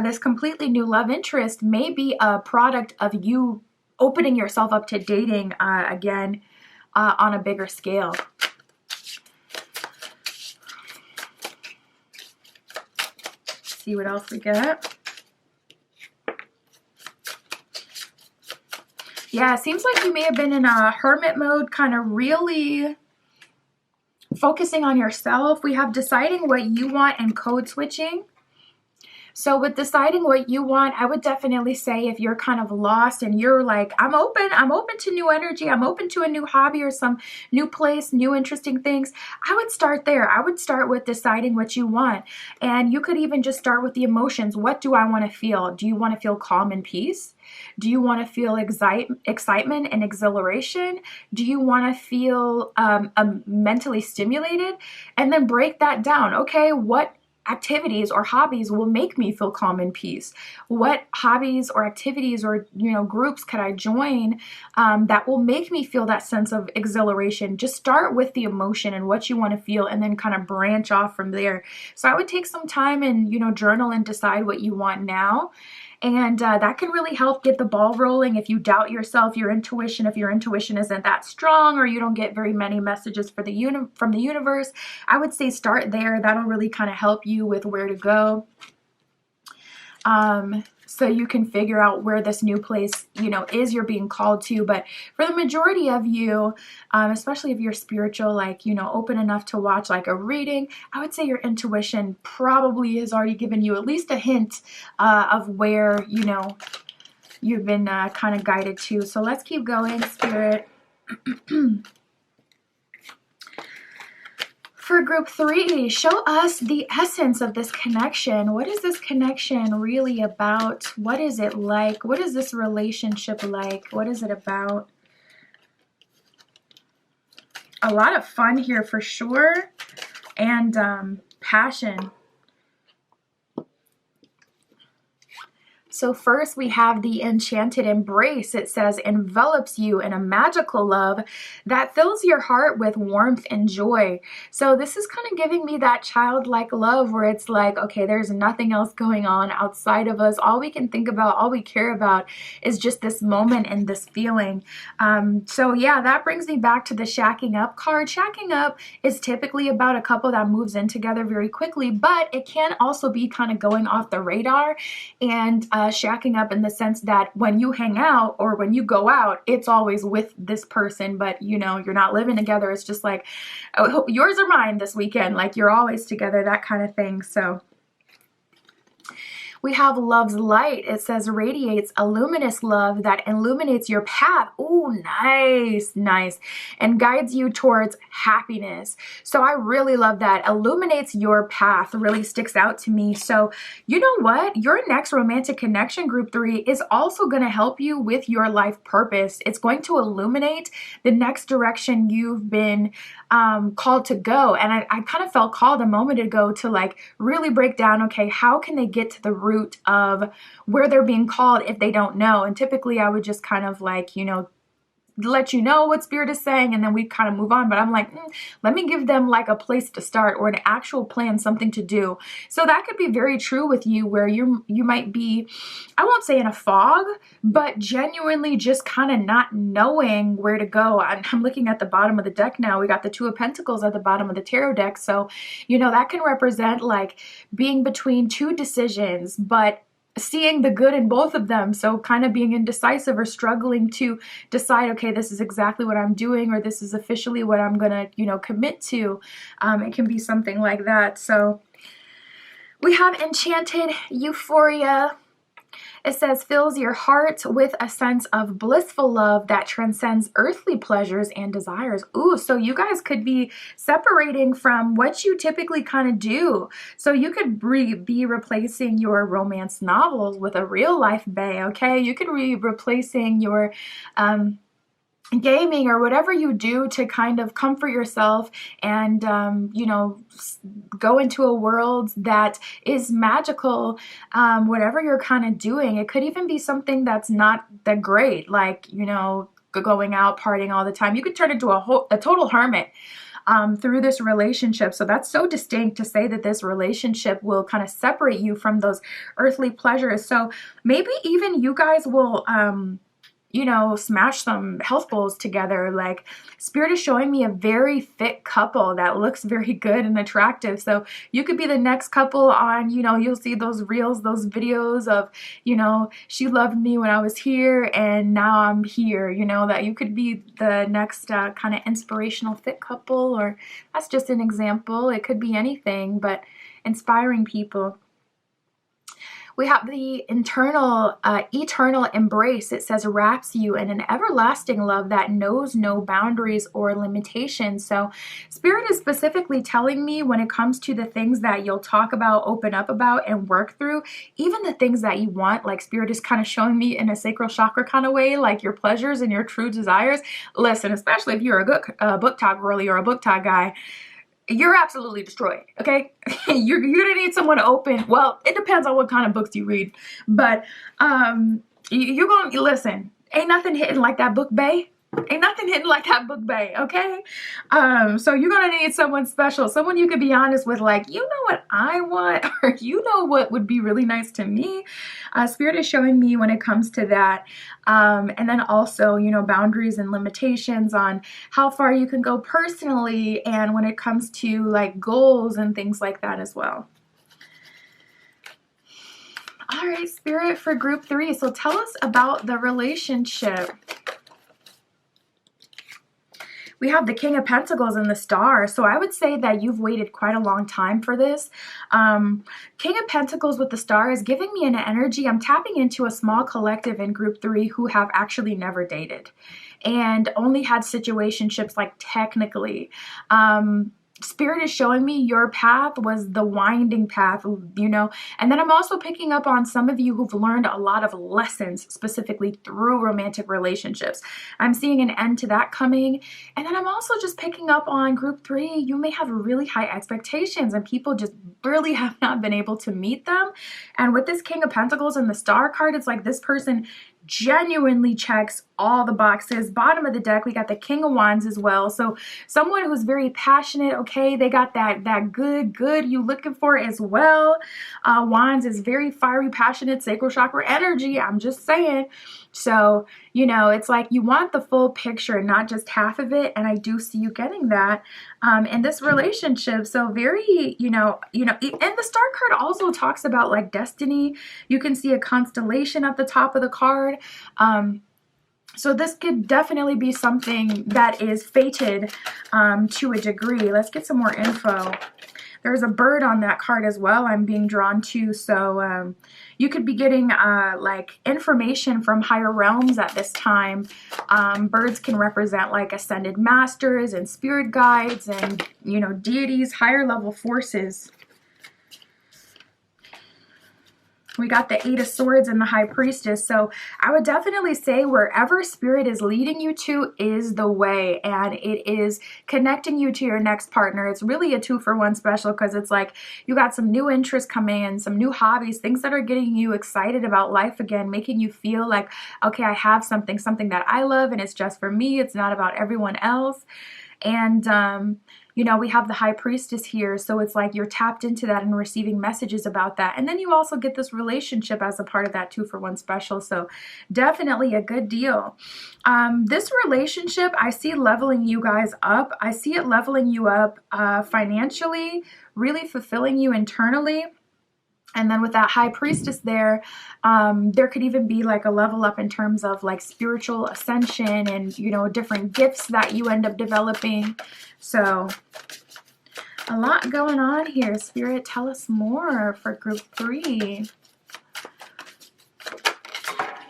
this completely new love interest may be a product of you opening yourself up to dating again on a bigger scale. See what else we get. Yeah, it seems like you may have been in a hermit mode, kind of really focusing on yourself. We have deciding what you want and code switching. So with deciding what you want, I would definitely say if you're kind of lost and you're like, I'm open to new energy, I'm open to a new hobby or some new place, new interesting things, I would start there. I would start with deciding what you want. And you could even just start with the emotions. What do I want to feel? Do you want to feel calm and peace? Do you want to feel excitement and exhilaration? Do you want to feel mentally stimulated? And then break that down. Okay, what activities or hobbies will make me feel calm and peace? What hobbies or activities or groups could I join that will make me feel that sense of exhilaration? Just start with the emotion and what you want to feel, and then kind of branch off from there. So I would take some time and journal and decide what you want now. And that can really help get the ball rolling if you doubt yourself, your intuition, if your intuition isn't that strong or you don't get very many messages from the universe. I would say start there. That'll really kind of help you with where to go. So you can figure out where this new place, is you're being called to. But for the majority of you, especially if you're spiritual, like, open enough to watch like a reading, I would say your intuition probably has already given you at least a hint of where, you've been kind of guided to. So let's keep going, Spirit. For group 3, show us the essence of this connection. What is this connection really about? What is it like? What is this relationship like? What is it about? A lot of fun here for sure, and passion. So first we have the enchanted embrace. It says, envelops you in a magical love that fills your heart with warmth and joy. So this is kind of giving me that childlike love where it's like, okay, there's nothing else going on outside of us. All we can think about, all we care about is just this moment and this feeling. So yeah, that brings me back to the shacking up card. Shacking up is typically about a couple that moves in together very quickly, but it can also be kind of going off the radar and shacking up in the sense that when you hang out or when you go out, it's always with this person, but you're not living together. It's just like, oh, yours or mine this weekend, like you're always together, that kind of thing. So we have love's light. It says radiates a luminous love that illuminates your path. Ooh, nice, nice. And guides you towards happiness. So I really love that. Illuminates your path really sticks out to me. So you know what? Your next romantic connection, group 3, is also going to help you with your life purpose. It's going to illuminate the next direction you've been called to go. And I kind of felt called a moment ago to like really break down, okay, how can they get to the root of where they're being called if they don't know? And typically I would just kind of like, let you know what Spirit is saying, and then we kind of move on. But I'm like, let me give them like a place to start or an actual plan, something to do. So that could be very true with you, where you might be, I won't say in a fog, but genuinely just kind of not knowing where to go. I'm looking at the bottom of the deck now. We got the Two of Pentacles at the bottom of the tarot deck. So, that can represent like being between two decisions, but seeing the good in both of them. So kind of being indecisive or struggling to decide, okay, this is exactly what I'm doing, or this is officially what I'm gonna, commit to. It can be something like that. So we have enchanted euphoria. It says, fills your heart with a sense of blissful love that transcends earthly pleasures and desires. Ooh, so you guys could be separating from what you typically kind of do. So you could be replacing your romance novels with a real life bae, okay? You could be replacing your gaming or whatever you do to kind of comfort yourself and go into a world that is magical. Whatever you're kind of doing, it could even be something that's not that great, like going out partying all the time. You could turn into a total hermit through this relationship. So that's so distinct to say that this relationship will kind of separate you from those earthly pleasures. So maybe even you guys will smash some health goals together. Like Spirit is showing me a very fit couple that looks very good and attractive. So you could be the next couple on, you'll see those reels, those videos of, she loved me when I was here and now I'm here, that you could be the next kind of inspirational fit couple, or that's just an example. It could be anything, but inspiring people. We have the eternal embrace. It says wraps you in an everlasting love that knows no boundaries or limitations. So Spirit is specifically telling me when it comes to the things that you'll talk about, open up about, and work through, even the things that you want, like Spirit is kind of showing me in a sacral chakra kind of way, like your pleasures and your true desires. Listen, especially if you're a good book talk girly or a book talk guy, you're absolutely destroyed, okay? You're gonna need someone to open. Well, it depends on what kind of books you read, but you're gonna listen. Ain't nothing hitting like that book, bae. Ain't nothing hitting like that book, bae, okay? So you're gonna need someone special, someone you could be honest with, like, you know what I want, or you know what would be really nice to me. Spirit is showing me when it comes to that. And then also, you know, boundaries and limitations on how far you can go personally, and when it comes to like goals and things like that as well. All right, Spirit, for group 3. So tell us about the relationship. We have the King of Pentacles and the Star. So I would say that you've waited quite a long time for this. King of Pentacles with the Star is giving me an energy. I'm tapping into a small collective in group 3 who have actually never dated and only had situationships, like technically. Spirit is showing me your path was the winding path, you know, and then I'm also picking up on some of you who've learned a lot of lessons specifically through romantic relationships. I'm seeing an end to that coming. And then I'm also just picking up on group 3. You may have really high expectations and people just really have not been able to meet them. And with this King of Pentacles and the Star card, it's like this person genuinely checks all the boxes. Bottom of the deck, we got the King of Wands as well. So someone who's very passionate, okay, they got that good you looking for as well. Wands is very fiery, passionate, sacral chakra energy. I'm just saying. So, you know, it's like you want the full picture, not just half of it. And I do see you getting that in this relationship. So very, you know, and the Star card also talks about like destiny. You can see a constellation at the top of the card. So this could definitely be something that is fated to a degree. Let's get some more info. There's a bird on that card as well I'm being drawn to. So you could be getting like information from higher realms at this time. Birds can represent like ascended masters and spirit guides and, you know, deities, higher level forces. We got the 8 of Swords and the High Priestess. So I would definitely say wherever Spirit is leading you to is the way, and it is connecting you to your next partner. It's really a 2-for-1 special because it's like you got some new interests coming in, some new hobbies, things that are getting you excited about life again, making you feel like, okay, I have something that I love and it's just for me. It's not about everyone else. And you know, we have the High Priestess here, so it's like you're tapped into that and receiving messages about that. And then you also get this relationship as a part of that 2-for-1 special, so definitely a good deal. This relationship, I see leveling you guys up. I see it leveling you up financially, really fulfilling you internally. And then with that High Priestess there, there could even be like a level up in terms of like spiritual ascension and, you know, different gifts that you end up developing. So a lot going on here. Spirit, tell us more for group 3.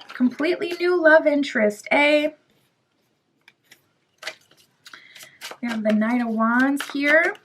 Completely new love interest, eh? We have the Knight of Wands here.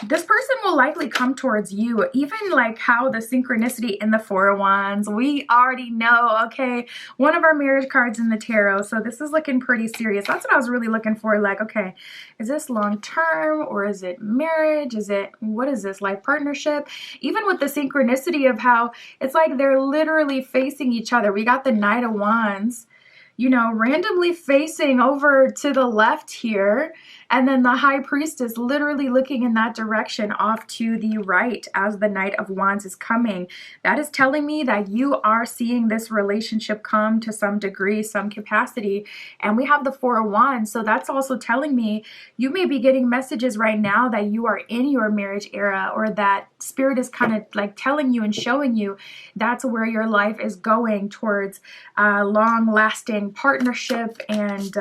This person will likely come towards you, even like how the synchronicity in the 4 of Wands, we already know, okay, one of our marriage cards in the tarot. So this is looking pretty serious. That's what I was really looking for. Like, okay, is this long term or is it marriage? What is this, life partnership? Even with the synchronicity of how it's like they're literally facing each other. We got the Knight of Wands, you know, randomly facing over to the left here. And then the High Priestess literally looking in that direction off to the right as the Knight of Wands is coming. That is telling me that you are seeing this relationship come to some degree, some capacity. And we have the 4 of Wands. So that's also telling me you may be getting messages right now that you are in your marriage era, or that Spirit is kind of like telling you and showing you that's where your life is going, towards long-lasting partnership and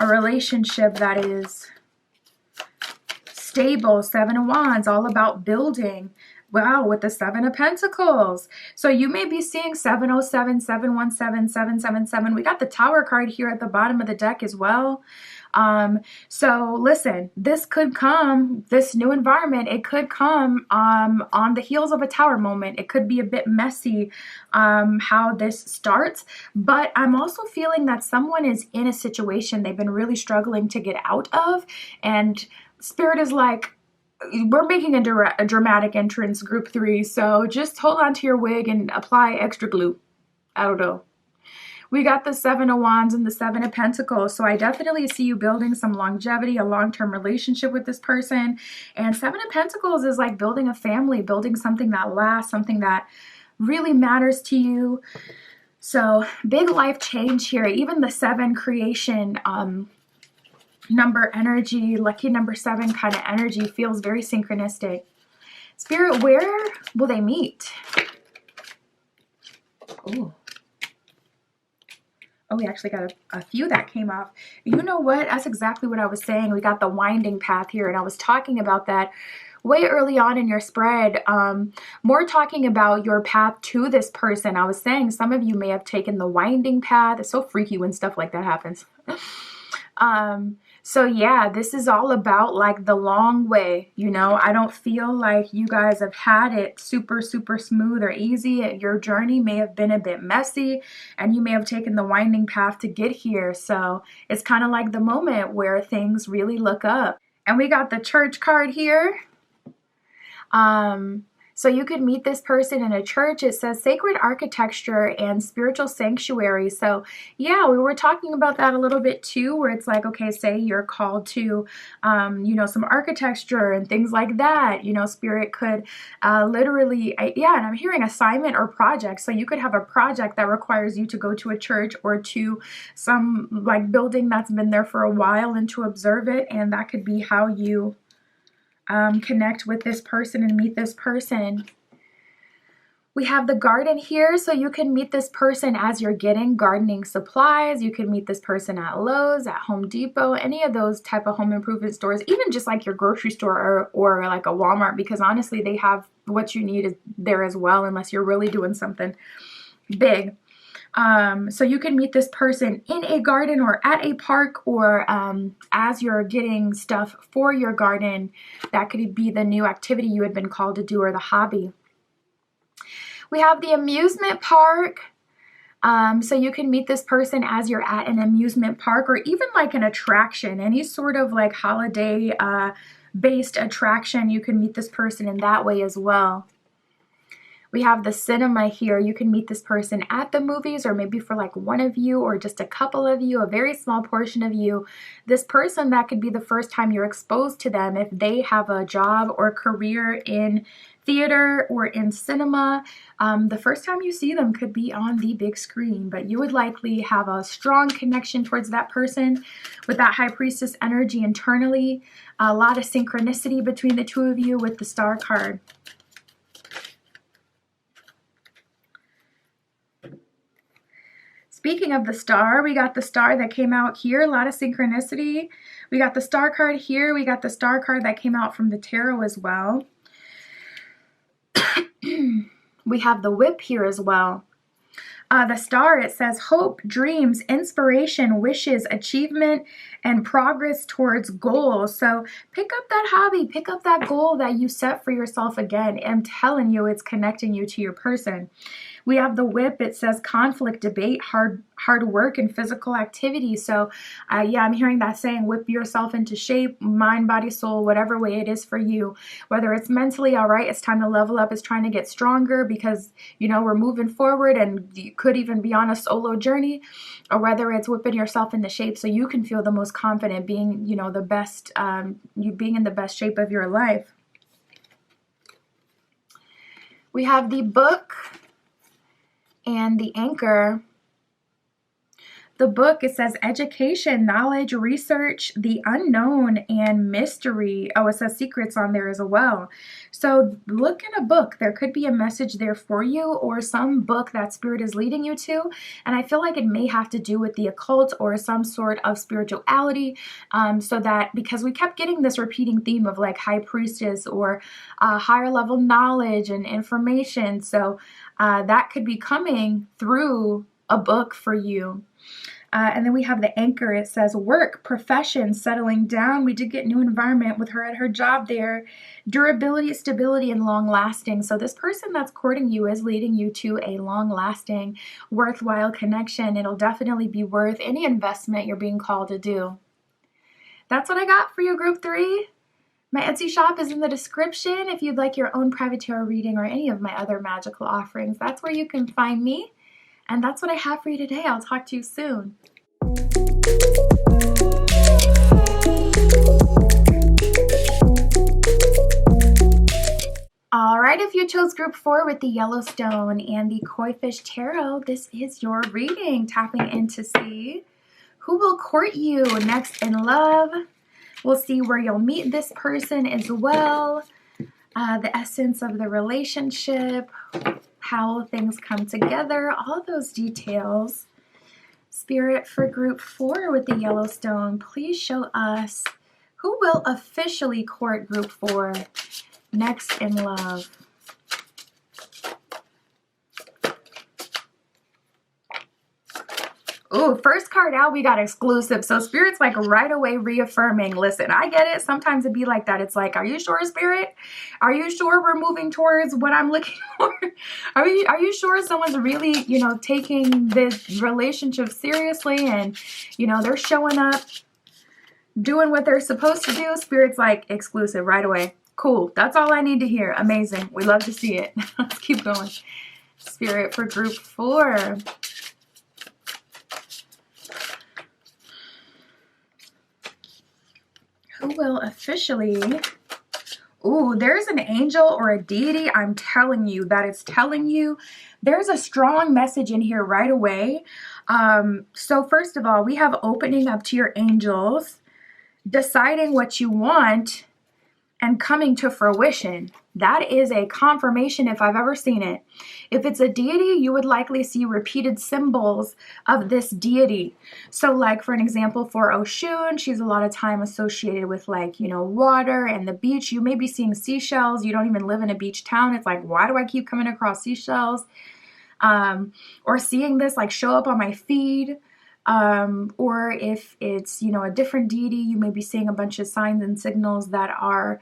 a relationship that is stable. Seven of Wands, all about building. Wow, with the Seven of Pentacles. So you may be seeing 707, 717, 777. We got the Tower card here at the bottom of the deck as well. So listen, this could come, this new environment, it could come on the heels of a Tower moment. It could be a bit messy how this starts, but I'm also feeling that someone is in a situation they've been really struggling to get out of, and Spirit is like, we're making a dramatic entrance, group 3, so just hold on to your wig and apply extra glue. I don't know. We got the Seven of Wands and the Seven of Pentacles. So I definitely see you building some longevity, a long-term relationship with this person. And Seven of Pentacles is like building a family, building something that lasts, something that really matters to you. So big life change here. Even the 7 creation number energy, lucky number 7 kind of energy feels very synchronistic. Spirit, where will they meet? Ooh. Oh, we actually got a few that came off. You know what? That's exactly what I was saying. We got the winding path here, and I was talking about that way early on in your spread. More talking about your path to this person. I was saying some of you may have taken the winding path. It's so freaky when stuff like that happens. So yeah, this is all about like the long way, you know. I don't feel like you guys have had it super, super smooth or easy. Your journey may have been a bit messy, and you may have taken the winding path to get here. So it's kind of like the moment where things really look up. And we got the Church card here. So you could meet this person in a church. It says sacred architecture and spiritual sanctuary. So yeah, we were talking about that a little bit too, where it's like, okay, say you're called to, you know, some architecture and things like that. You know, Spirit could literally, yeah, and I'm hearing assignment or project. So you could have a project that requires you to go to a church or to some like building that's been there for a while and to observe it. And that could be how you connect with this person and meet this person. We have the garden here, so you can meet this person as you're getting gardening supplies. You can meet this person at Lowe's, at Home Depot, any of those type of home improvement stores, even just like your grocery store or like a Walmart, because honestly, they have what you need there as well, unless you're really doing something big. So you can meet this person in a garden or at a park, or as you're getting stuff for your garden. That could be the new activity you had been called to do, or the hobby. We have the amusement park. So you can meet this person as you're at an amusement park, or even like an attraction, any sort of like holiday based attraction. You can meet this person in that way as well. We have the cinema here. You can meet this person at the movies, or maybe for like one of you or just a couple of you, a very small portion of you. This person, that could be the first time you're exposed to them if they have a job or career in theater or in cinema. The first time you see them could be on the big screen, but you would likely have a strong connection towards that person with that High Priestess energy internally. A lot of synchronicity between the two of you with the Star card. Speaking of the Star, we got the Star that came out here, a lot of synchronicity. We got the Star card here. We got the Star card that came out from the tarot as well. We have the Whip here as well. The Star, it says hope, dreams, inspiration, wishes, achievement, and progress towards goals. So pick up that hobby, pick up that goal that you set for yourself again. I'm telling you, it's connecting you to your person. We have the Whip. It says conflict, debate, hard work, and physical activity. So yeah, I'm hearing that saying, whip yourself into shape, mind, body, soul, whatever way it is for you. Whether it's mentally, all right, it's time to level up, it's trying to get stronger because, you know, we're moving forward and you could even be on a solo journey, or whether it's whipping yourself into shape so you can feel the most confident, being, you know, the best, you being in the best shape of your life. We have the Book and the Anchor. The book, it says education, knowledge, research, the unknown, and mystery. Oh, it says secrets on there as well. So look in a book. There could be a message there for you, or some book that spirit is leading you to. And I feel like it may have to do with the occult or some sort of spirituality. So that, because we kept getting this repeating theme of like high priestess or higher level knowledge and information. So that could be coming through a book for you. And then we have the anchor. It says work, profession, settling down. We did get new environment with her at her job there. Durability, stability, and long lasting. So this person that's courting you is leading you to a long lasting, worthwhile connection. It'll definitely be worth any investment you're being called to do. That's what I got for you, group 3. My Etsy shop is in the description. If you'd like your own private tarot reading or any of my other magical offerings, that's where you can find me. And that's what I have for you today. I'll talk to you soon. All right, if you chose group 4 with the Yellowstone and the Koi Fish Tarot, this is your reading, tapping in to see who will court you next in love. We'll see where you'll meet this person as well, the essence of the relationship, how things come together, all those details. Spirit, for group 4 with the Yellowstone, please show us who will officially court group 4 next in love. Ooh, first card out, we got exclusive. So Spirit's like right away reaffirming. Listen, I get it. Sometimes it'd be like that. It's like, are you sure, Spirit? Are you sure we're moving towards what I'm looking for? Are you sure someone's really, taking this relationship seriously and, they're showing up, doing what they're supposed to do? Spirit's like exclusive right away. Cool. That's all I need to hear. Amazing. We love to see it. Let's keep going. Spirit, for group 4. Who will officially... Ooh, there's an angel or a deity. I'm telling you that it's telling you there's a strong message in here right away. So first of all, we have opening up to your angels, deciding what you want, and coming to fruition. That is a confirmation if I've ever seen it. If it's a deity, you would likely see repeated symbols of this deity. So like for an example, for Oshun, she's a lot of time associated with water and the beach. You may be seeing seashells. You don't even live in a beach town. It's like, why do I keep coming across seashells? Or seeing this show up on my feed. Or if it's, a different deity, you may be seeing a bunch of signs and signals that are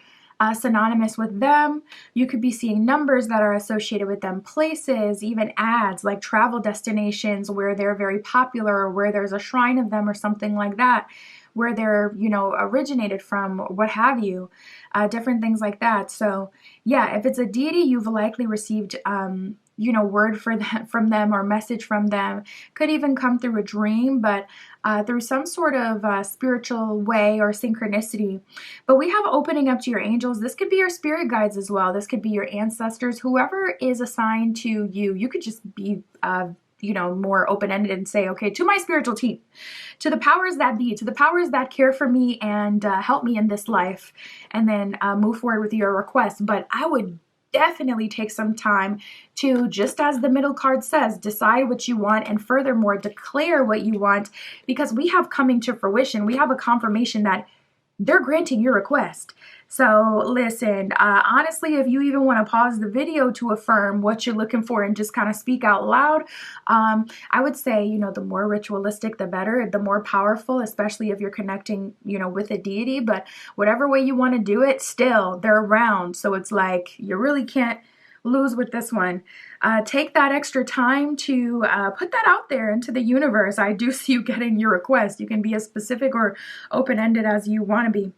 synonymous with them. You could be seeing numbers that are associated with them, places, even ads like travel destinations where they're very popular or where there's a shrine of them or something like that, where they're, originated from, what have you, different things like that. So yeah, if it's a deity, you've likely received, word from them or message from them. Could even come through a dream, but through some sort of spiritual way or synchronicity. But we have opening up to your angels. This could be your spirit guides as well. This could be your ancestors, whoever is assigned to you. You could just be more open-ended and say, okay, to my spiritual team, to the powers that be, to the powers that care for me and help me in this life, and then move forward with your request. But I would definitely take some time to, just as the middle card says, decide what you want and furthermore declare what you want, because we have coming to fruition. We have a confirmation that they're granting your request. So listen, honestly, if you even want to pause the video to affirm what you're looking for and just kind of speak out loud, I would say, the more ritualistic, the better, the more powerful, especially if you're connecting, with a deity. But whatever way you want to do it, still, they're around. So it's like, you really can't lose with this one. Take that extra time to put that out there into the universe. I do see you getting your request. You can be as specific or open-ended as you want to be.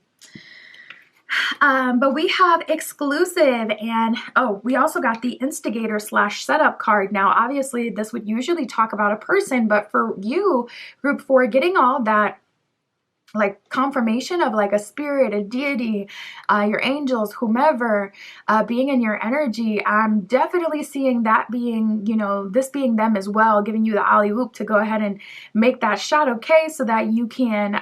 But we have exclusive, and we also got the instigator / setup card. Now, obviously, this would usually talk about a person, but for you, group 4, getting all that like confirmation of like a spirit, a deity, your angels, whomever, being in your energy. I'm definitely seeing that being, you know, this being them as well, giving you the alley oop to go ahead and make that shot, okay, so that you can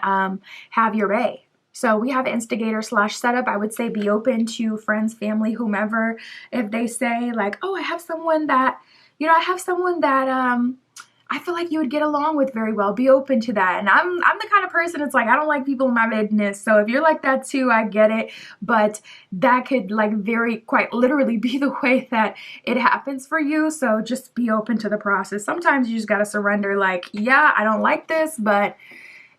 have your way. So we have instigator slash setup. I would say be open to friends, family, whomever. If they say like, oh, I have someone that, you know, I have someone that I feel like you would get along with very well. Be open to that. And I'm the kind of person, it's like, I don't like people in my business. So if you're like that too, I get it. But that could like very quite literally be the way that it happens for you. So just be open to the process. Sometimes you just got to surrender like, yeah, I don't like this, but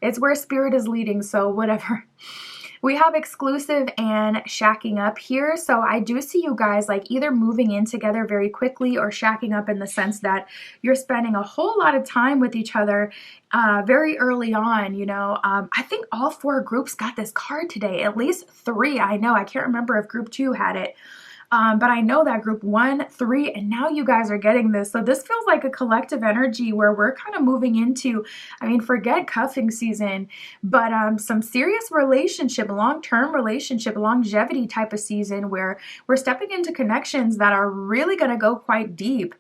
it's where spirit is leading. So whatever. We have exclusive and shacking up here. So I do see you guys like either moving in together very quickly or shacking up in the sense that you're spending a whole lot of time with each other very early on, you know. I think all 4 groups got this card today, at least 3. I know, I can't remember if group 2 had it. But I know that group 1, 3, and now you guys are getting this. So this feels like a collective energy where we're kind of moving into, I mean, forget cuffing season, but some serious relationship, long-term relationship, longevity type of season where we're stepping into connections that are really going to go quite deep.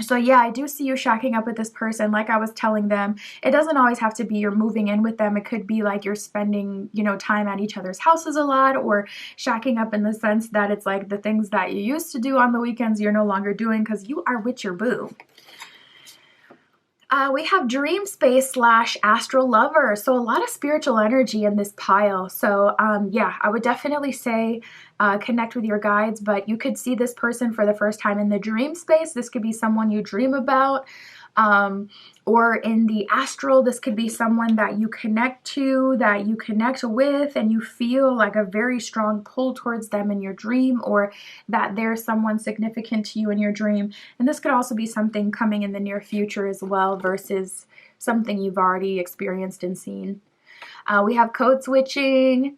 So yeah, I do see you shacking up with this person. Like I was telling them, it doesn't always have to be you're moving in with them. It could be like you're spending, you know, time at each other's houses a lot, or shacking up in the sense that it's like the things that you used to do on the weekends you're no longer doing because you are with your boo. We have dream space slash astral lover. So a lot of spiritual energy in this pile. So yeah, I would definitely say connect with your guides, but you could see this person for the first time in the dream space. This could be someone you dream about. Or in the astral, this could be someone that you connect to, that you connect with, and you feel like a very strong pull towards them in your dream, or that there's someone significant to you in your dream. And this could also be something coming in the near future as well versus something you've already experienced and seen. We have code switching.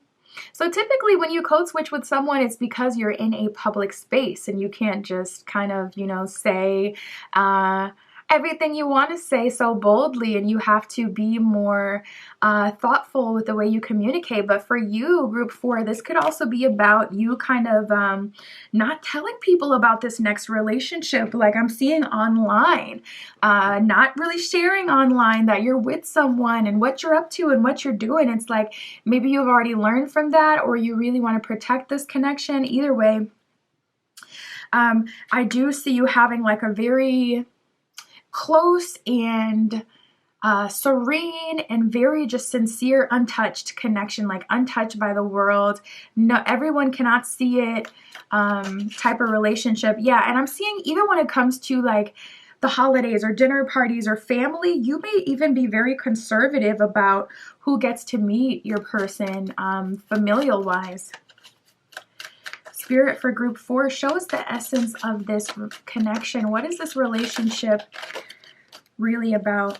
So typically when you code switch with someone, it's because you're in a public space and you can't just kind of, you know, say, everything you want to say so boldly, and you have to be more thoughtful with the way you communicate. But for you, group 4, this could also be about you kind of not telling people about this next relationship like I'm seeing online, not really sharing online that you're with someone and what you're up to and what you're doing. It's like maybe you've already learned from that, or you really want to protect this connection. Either way, I do see you having like a very close and serene and very just sincere, untouched connection, like untouched by the world. No, everyone cannot see it type of relationship. Yeah, and I'm seeing even when it comes to like the holidays or dinner parties or family, you may even be very conservative about who gets to meet your person familial wise. Spirit for group 4 shows the essence of this connection. What is this relationship really about?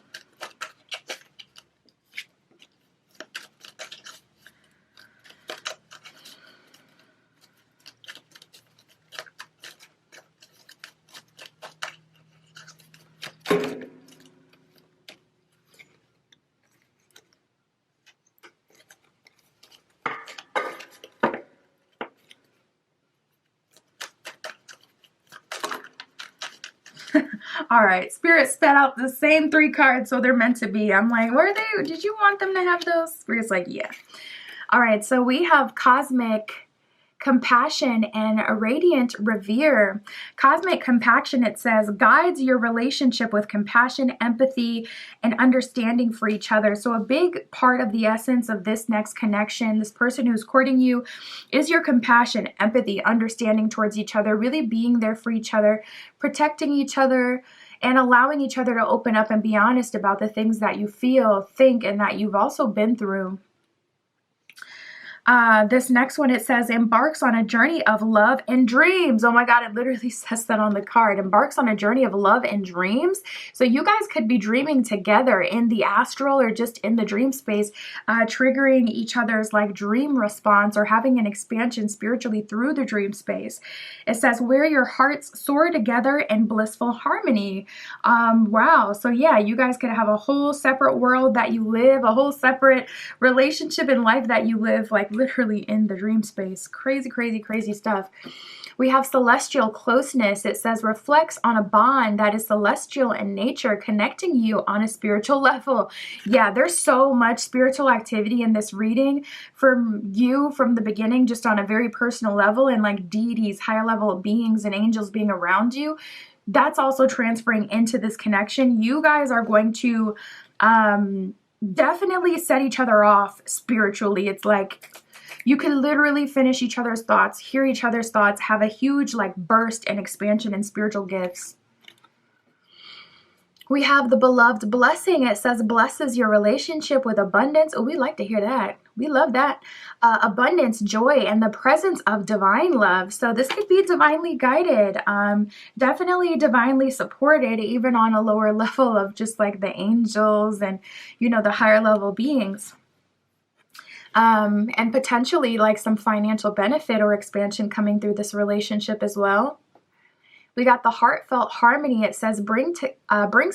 All right, Spirit spat out the same 3 cards, so they're meant to be. I'm like, were they? Did you want them to have those? Spirit's like, yeah. All right, so we have cosmic compassion and a radiant revere. Cosmic compassion, it says, guides your relationship with compassion, empathy, and understanding for each other. So a big part of the essence of this next connection, this person who's courting you, is your compassion, empathy, understanding towards each other, really being there for each other, protecting each other, and allowing each other to open up and be honest about the things that you feel, think, and that you've also been through. This next one, it says, embarks on a journey of love and dreams. Oh my God, it literally says that on the card. Embarks on a journey of love and dreams. So you guys could be dreaming together in the astral or just in the dream space, triggering each other's like dream response or having an expansion spiritually through the dream space. It says, where your hearts soar together in blissful harmony. Wow. So yeah, you guys could have a whole separate world that you live, a whole separate relationship in life that you live, like literally in the dream space. Crazy, crazy, crazy stuff. We have celestial closeness. It says reflects on a bond that is celestial in nature, connecting you on a spiritual level. Yeah, there's so much spiritual activity in this reading from you from the beginning, just on a very personal level, and like deities, higher level beings and angels being around you. That's also transferring into this connection. You guys are going to definitely set each other off spiritually. It's like you can literally finish each other's thoughts, hear each other's thoughts, have a huge like burst and expansion in spiritual gifts. We have the beloved blessing. It says blesses your relationship with abundance. Oh, we like to hear that. We love that. Abundance, joy, and the presence of divine love. So this could be divinely guided, definitely divinely supported, even on a lower level of just like the angels and, you know, the higher level beings. And potentially like some financial benefit or expansion coming through this relationship as well. We got the heartfelt harmony. It says brings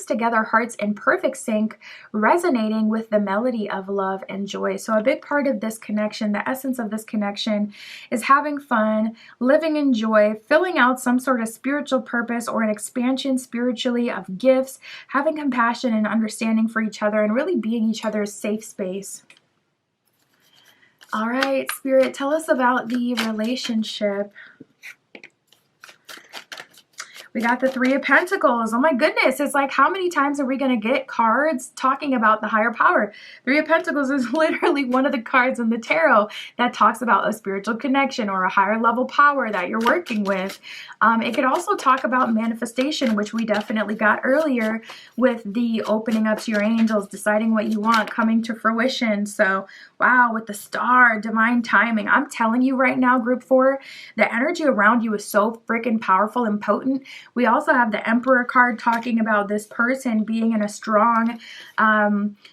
together hearts in perfect sync, resonating with the melody of love and joy. So a big part of this connection, the essence of this connection, is having fun, living in joy, filling out some sort of spiritual purpose or an expansion spiritually of gifts, having compassion and understanding for each other, and really being each other's safe space. All right, Spirit, tell us about the relationship. We got the Three of Pentacles. Oh my goodness. It's like, how many times are we going to get cards talking about the higher power? Three of Pentacles is literally one of the cards in the tarot that talks about a spiritual connection or a higher level power that you're working with. It could also talk about manifestation, which we definitely got earlier with the opening up to your angels, deciding what you want, coming to fruition. So, wow, with the Star, divine timing. I'm telling you right now, Group 4, the energy around you is so freaking powerful and potent. We also have the Emperor card talking about this person being in a strong,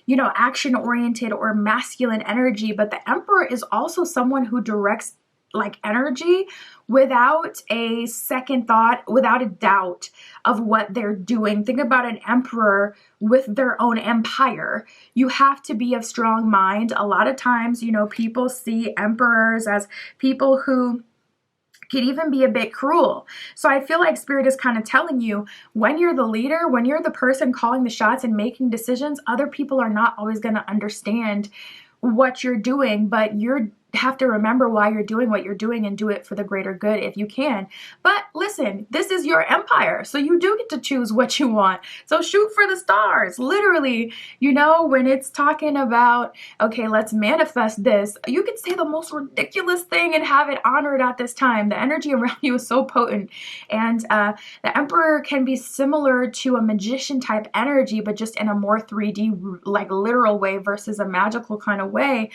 you know, action-oriented or masculine energy. But the Emperor is also someone who directs like energy without a second thought, without a doubt of what they're doing. Think about an emperor with their own empire. You have to be of strong mind. A lot of times, you know, people see emperors as people who could even be a bit cruel. So I feel like Spirit is kind of telling you, when you're the leader, when you're the person calling the shots and making decisions, other people are not always going to understand what you're doing, but you're have to remember why you're doing what you're doing and do it for the greater good if you can. But listen, this is your empire, so you do get to choose what you want. So shoot for the stars. Literally, you know, when it's talking about, okay, let's manifest this, you could say the most ridiculous thing and have it honored at this time. The energy around you is so potent. And the Emperor can be similar to a magician type energy, but just in a more 3D, like literal way versus a magical kind of way,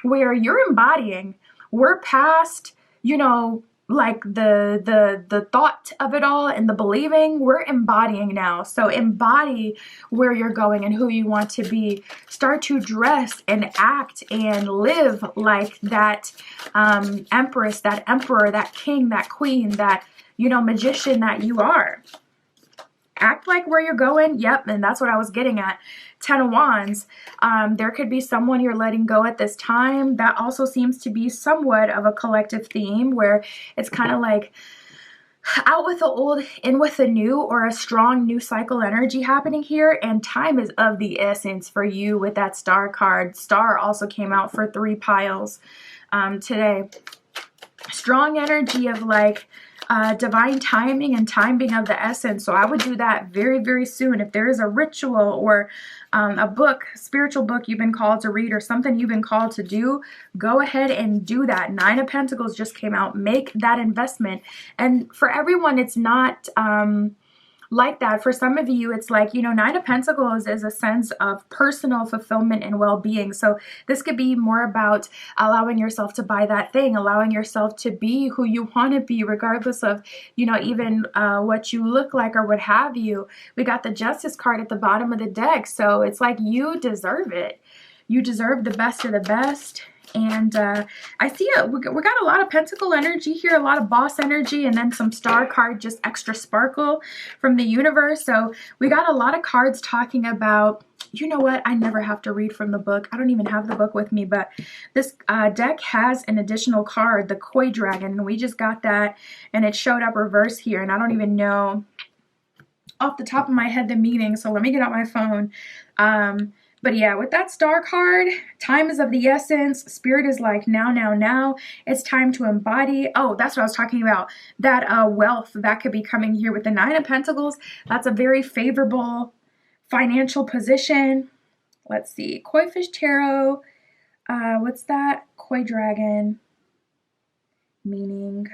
where you're embodying. We're past, you know, like the thought of it all and the believing. We're embodying now. So embody where you're going and who you want to be. Start to dress and act and live like that empress, that emperor, that king, that queen, that, you know, magician that you are. Act like where you're going. Yep, and that's what I was getting at. 10 of Wands. There could be someone you're letting go at this time. That also seems to be somewhat of a collective theme where it's kind of like out with the old, in with the new, or a strong new cycle energy happening here. And time is of the essence for you with that Star card. Star also came out for 3 piles today. Strong energy of like divine timing and time being of the essence. So I would do that very, very soon. If there is a ritual or a book, spiritual book you've been called to read or something you've been called to do, go ahead and do that. 9 of Pentacles just came out. Make that investment. And for everyone, it's not like that. For some of you, it's like, you know, Nine of Pentacles is a sense of personal fulfillment and well-being. So this could be more about allowing yourself to buy that thing, allowing yourself to be who you want to be, regardless of, you know, even what you look like or what have you. We got the Justice card at the bottom of the deck. So it's like you deserve it. You deserve the best of the best. And I see we got a lot of Pentacle energy here, a lot of boss energy, and then some Star card, just extra sparkle from the universe. So we got a lot of cards talking about, you know what, I never have to read from the book. I don't even have the book with me, but this deck has an additional card, the Koi Dragon, and we just got that, and it showed up reverse here, and I don't even know off the top of my head the meaning, so let me get out my phone. But yeah, with that Star card, time is of the essence. Spirit is like, now, now, now. It's time to embody. Oh, that's what I was talking about. That wealth that could be coming here with the Nine of Pentacles. That's a very favorable financial position. Let's see. Koi Fish Tarot. What's that? Koi Dragon. Meaning.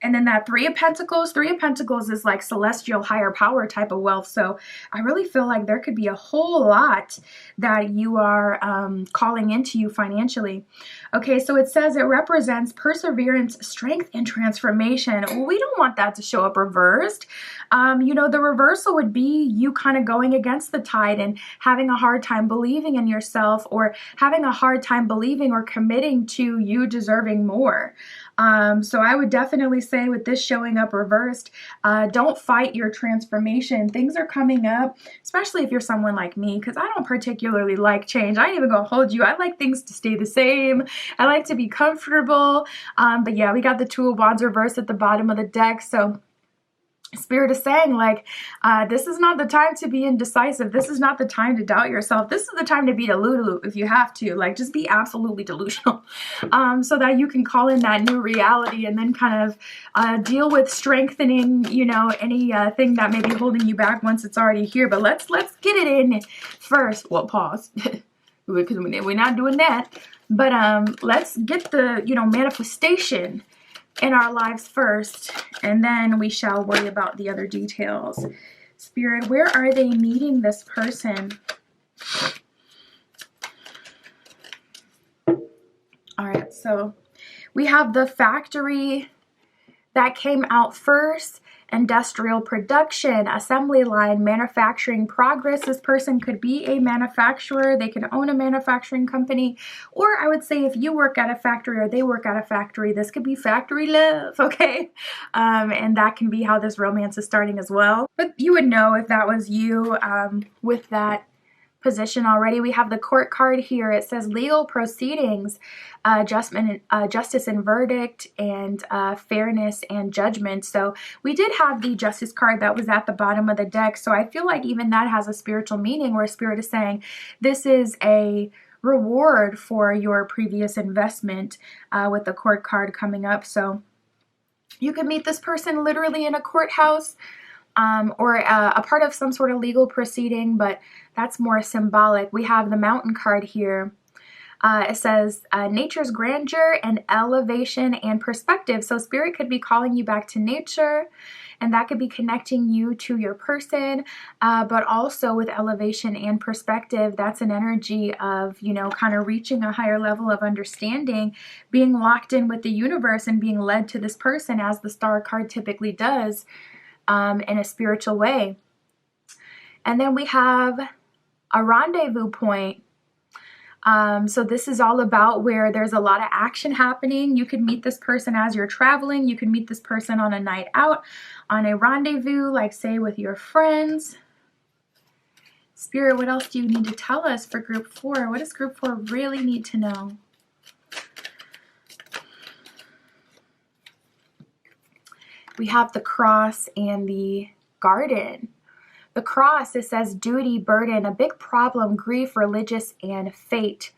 And then that Three of Pentacles. Three of Pentacles is like celestial higher power type of wealth. So I really feel like there could be a whole lot that you are calling into you financially. Okay, so it says it represents perseverance, strength, and transformation. Well, we don't want that to show up reversed. You know, the reversal would be you kind of going against the tide and having a hard time believing in yourself, or having a hard time believing or committing to you deserving more. So I would definitely say with this showing up reversed, don't fight your transformation. Things are coming up, especially if you're someone like me, because I don't particularly like change. I ain't even gonna hold you. I like things to stay the same. I like to be comfortable. But yeah, we got the Two of Wands reversed at the bottom of the deck. So Spirit is saying, like, this is not the time to be indecisive. This is not the time to doubt yourself. This is the time to be delulu if you have to. Like, just be absolutely delusional, so that you can call in that new reality and then kind of deal with strengthening, you know, any thing that may be holding you back once it's already here. But let's get it in first. Well, pause, because we're not doing that. But let's get the, you know, manifestation in our lives first, and then we shall worry about the other details. Spirit, where are they meeting this person? All right, so we have the factory that came out first. Industrial production, assembly line, manufacturing progress. This person could be a manufacturer. They can own a manufacturing company. Or I would say if you work at a factory or they work at a factory, this could be factory love, okay? And that can be how this romance is starting as well. But you would know if that was you with that position already. We have the Court card here. It says legal proceedings, justice and verdict, and fairness and judgment. So we did have the Justice card that was at the bottom of the deck. So I feel like even that has a spiritual meaning, where Spirit is saying this is a reward for your previous investment, with the Court card coming up. So you can meet this person literally in a courthouse, or a part of some sort of legal proceeding, but that's more symbolic. We have the Mountain card here. It says nature's grandeur and elevation and perspective. So Spirit could be calling you back to nature, and that could be connecting you to your person, but also with elevation and perspective. That's an energy of, you know, kind of reaching a higher level of understanding, being locked in with the universe and being led to this person, as the Star card typically does, in a spiritual way. And then we have a rendezvous point. So this is all about where there's a lot of action happening. You could meet this person as you're traveling. You could meet this person on a night out, on a rendezvous, like say with your friends. Spirit, what else do you need to tell us for group 4? What does group 4 really need to know? We have the Cross and the Garden. The Cross, it says duty, burden, a big problem, grief, religious, and fate.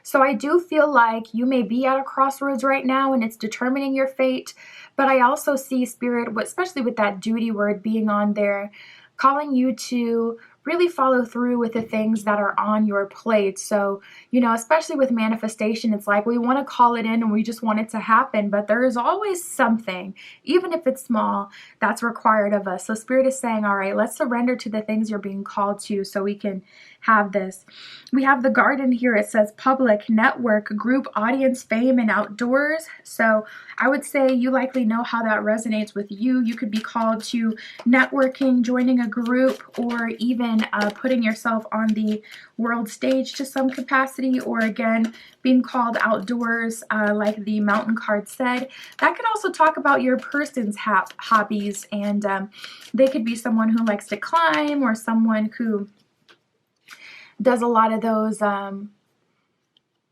So I do feel like you may be at a crossroads right now and it's determining your fate. But I also see Spirit, especially with that duty word being on there, calling you to really follow through with the things that are on your plate. So, especially with manifestation, it's like we want to call it in and we just want it to happen, but there is always something, even if it's small, that's required of us. So Spirit is saying, all right, let's surrender to the things you're being called to so we can have this. We have the garden here. It says public, network, group, audience, fame, and outdoors. So I would say you likely know how that resonates with you. You could be called to networking, joining a group, or even putting yourself on the world stage to some capacity, or again, being called outdoors, like the mountain card said. That could also talk about your person's hobbies, and they could be someone who likes to climb or someone who does a lot of those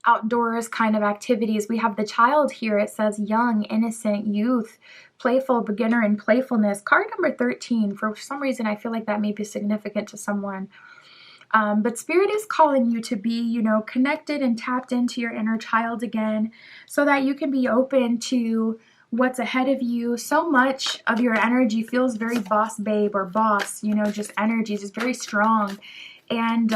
outdoors kind of activities. We have the child here. It says young, innocent, youth, playful, beginner, and playfulness. Card number 13. For some reason, I feel like that may be significant to someone. But Spirit is calling you to be, connected and tapped into your inner child again so that you can be open to what's ahead of you. So much of your energy feels very boss babe or boss, just energy is very strong. And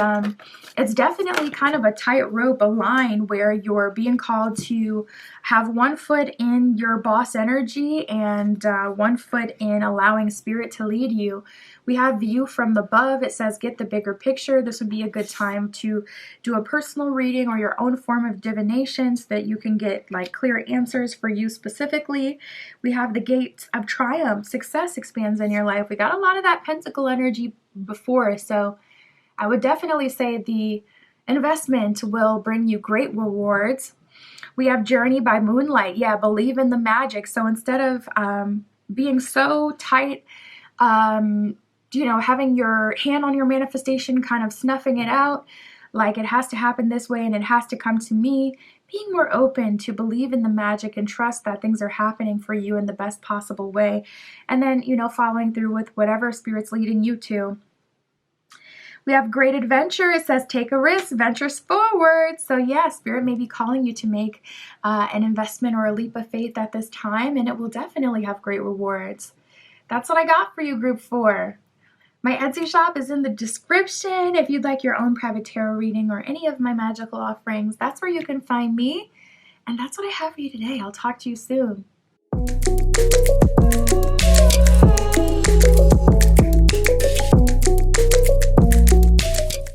it's definitely kind of a tightrope, a line where you're being called to have one foot in your boss energy and one foot in allowing Spirit to lead you. We have view from above. It says get the bigger picture. This would be a good time to do a personal reading or your own form of divination so that you can get like clear answers for you specifically. We have the gate of triumph. Success expands in your life. We got a lot of that pentacle energy before, so I would definitely say the investment will bring you great rewards. We have Journey by Moonlight. Yeah, believe in the magic. So instead of being so tight, having your hand on your manifestation, kind of snuffing it out, like it has to happen this way and it has to come to me, being more open to believe in the magic and trust that things are happening for you in the best possible way. And then, following through with whatever Spirit's leading you to. We have great adventure. It says take a risk, ventures forward. So yeah, Spirit may be calling you to make an investment or a leap of faith at this time, and it will definitely have great rewards. That's what I got for you, Group 4. My Etsy shop is in the description. If you'd like your own private tarot reading or any of my magical offerings, that's where you can find me. And that's what I have for you today. I'll talk to you soon.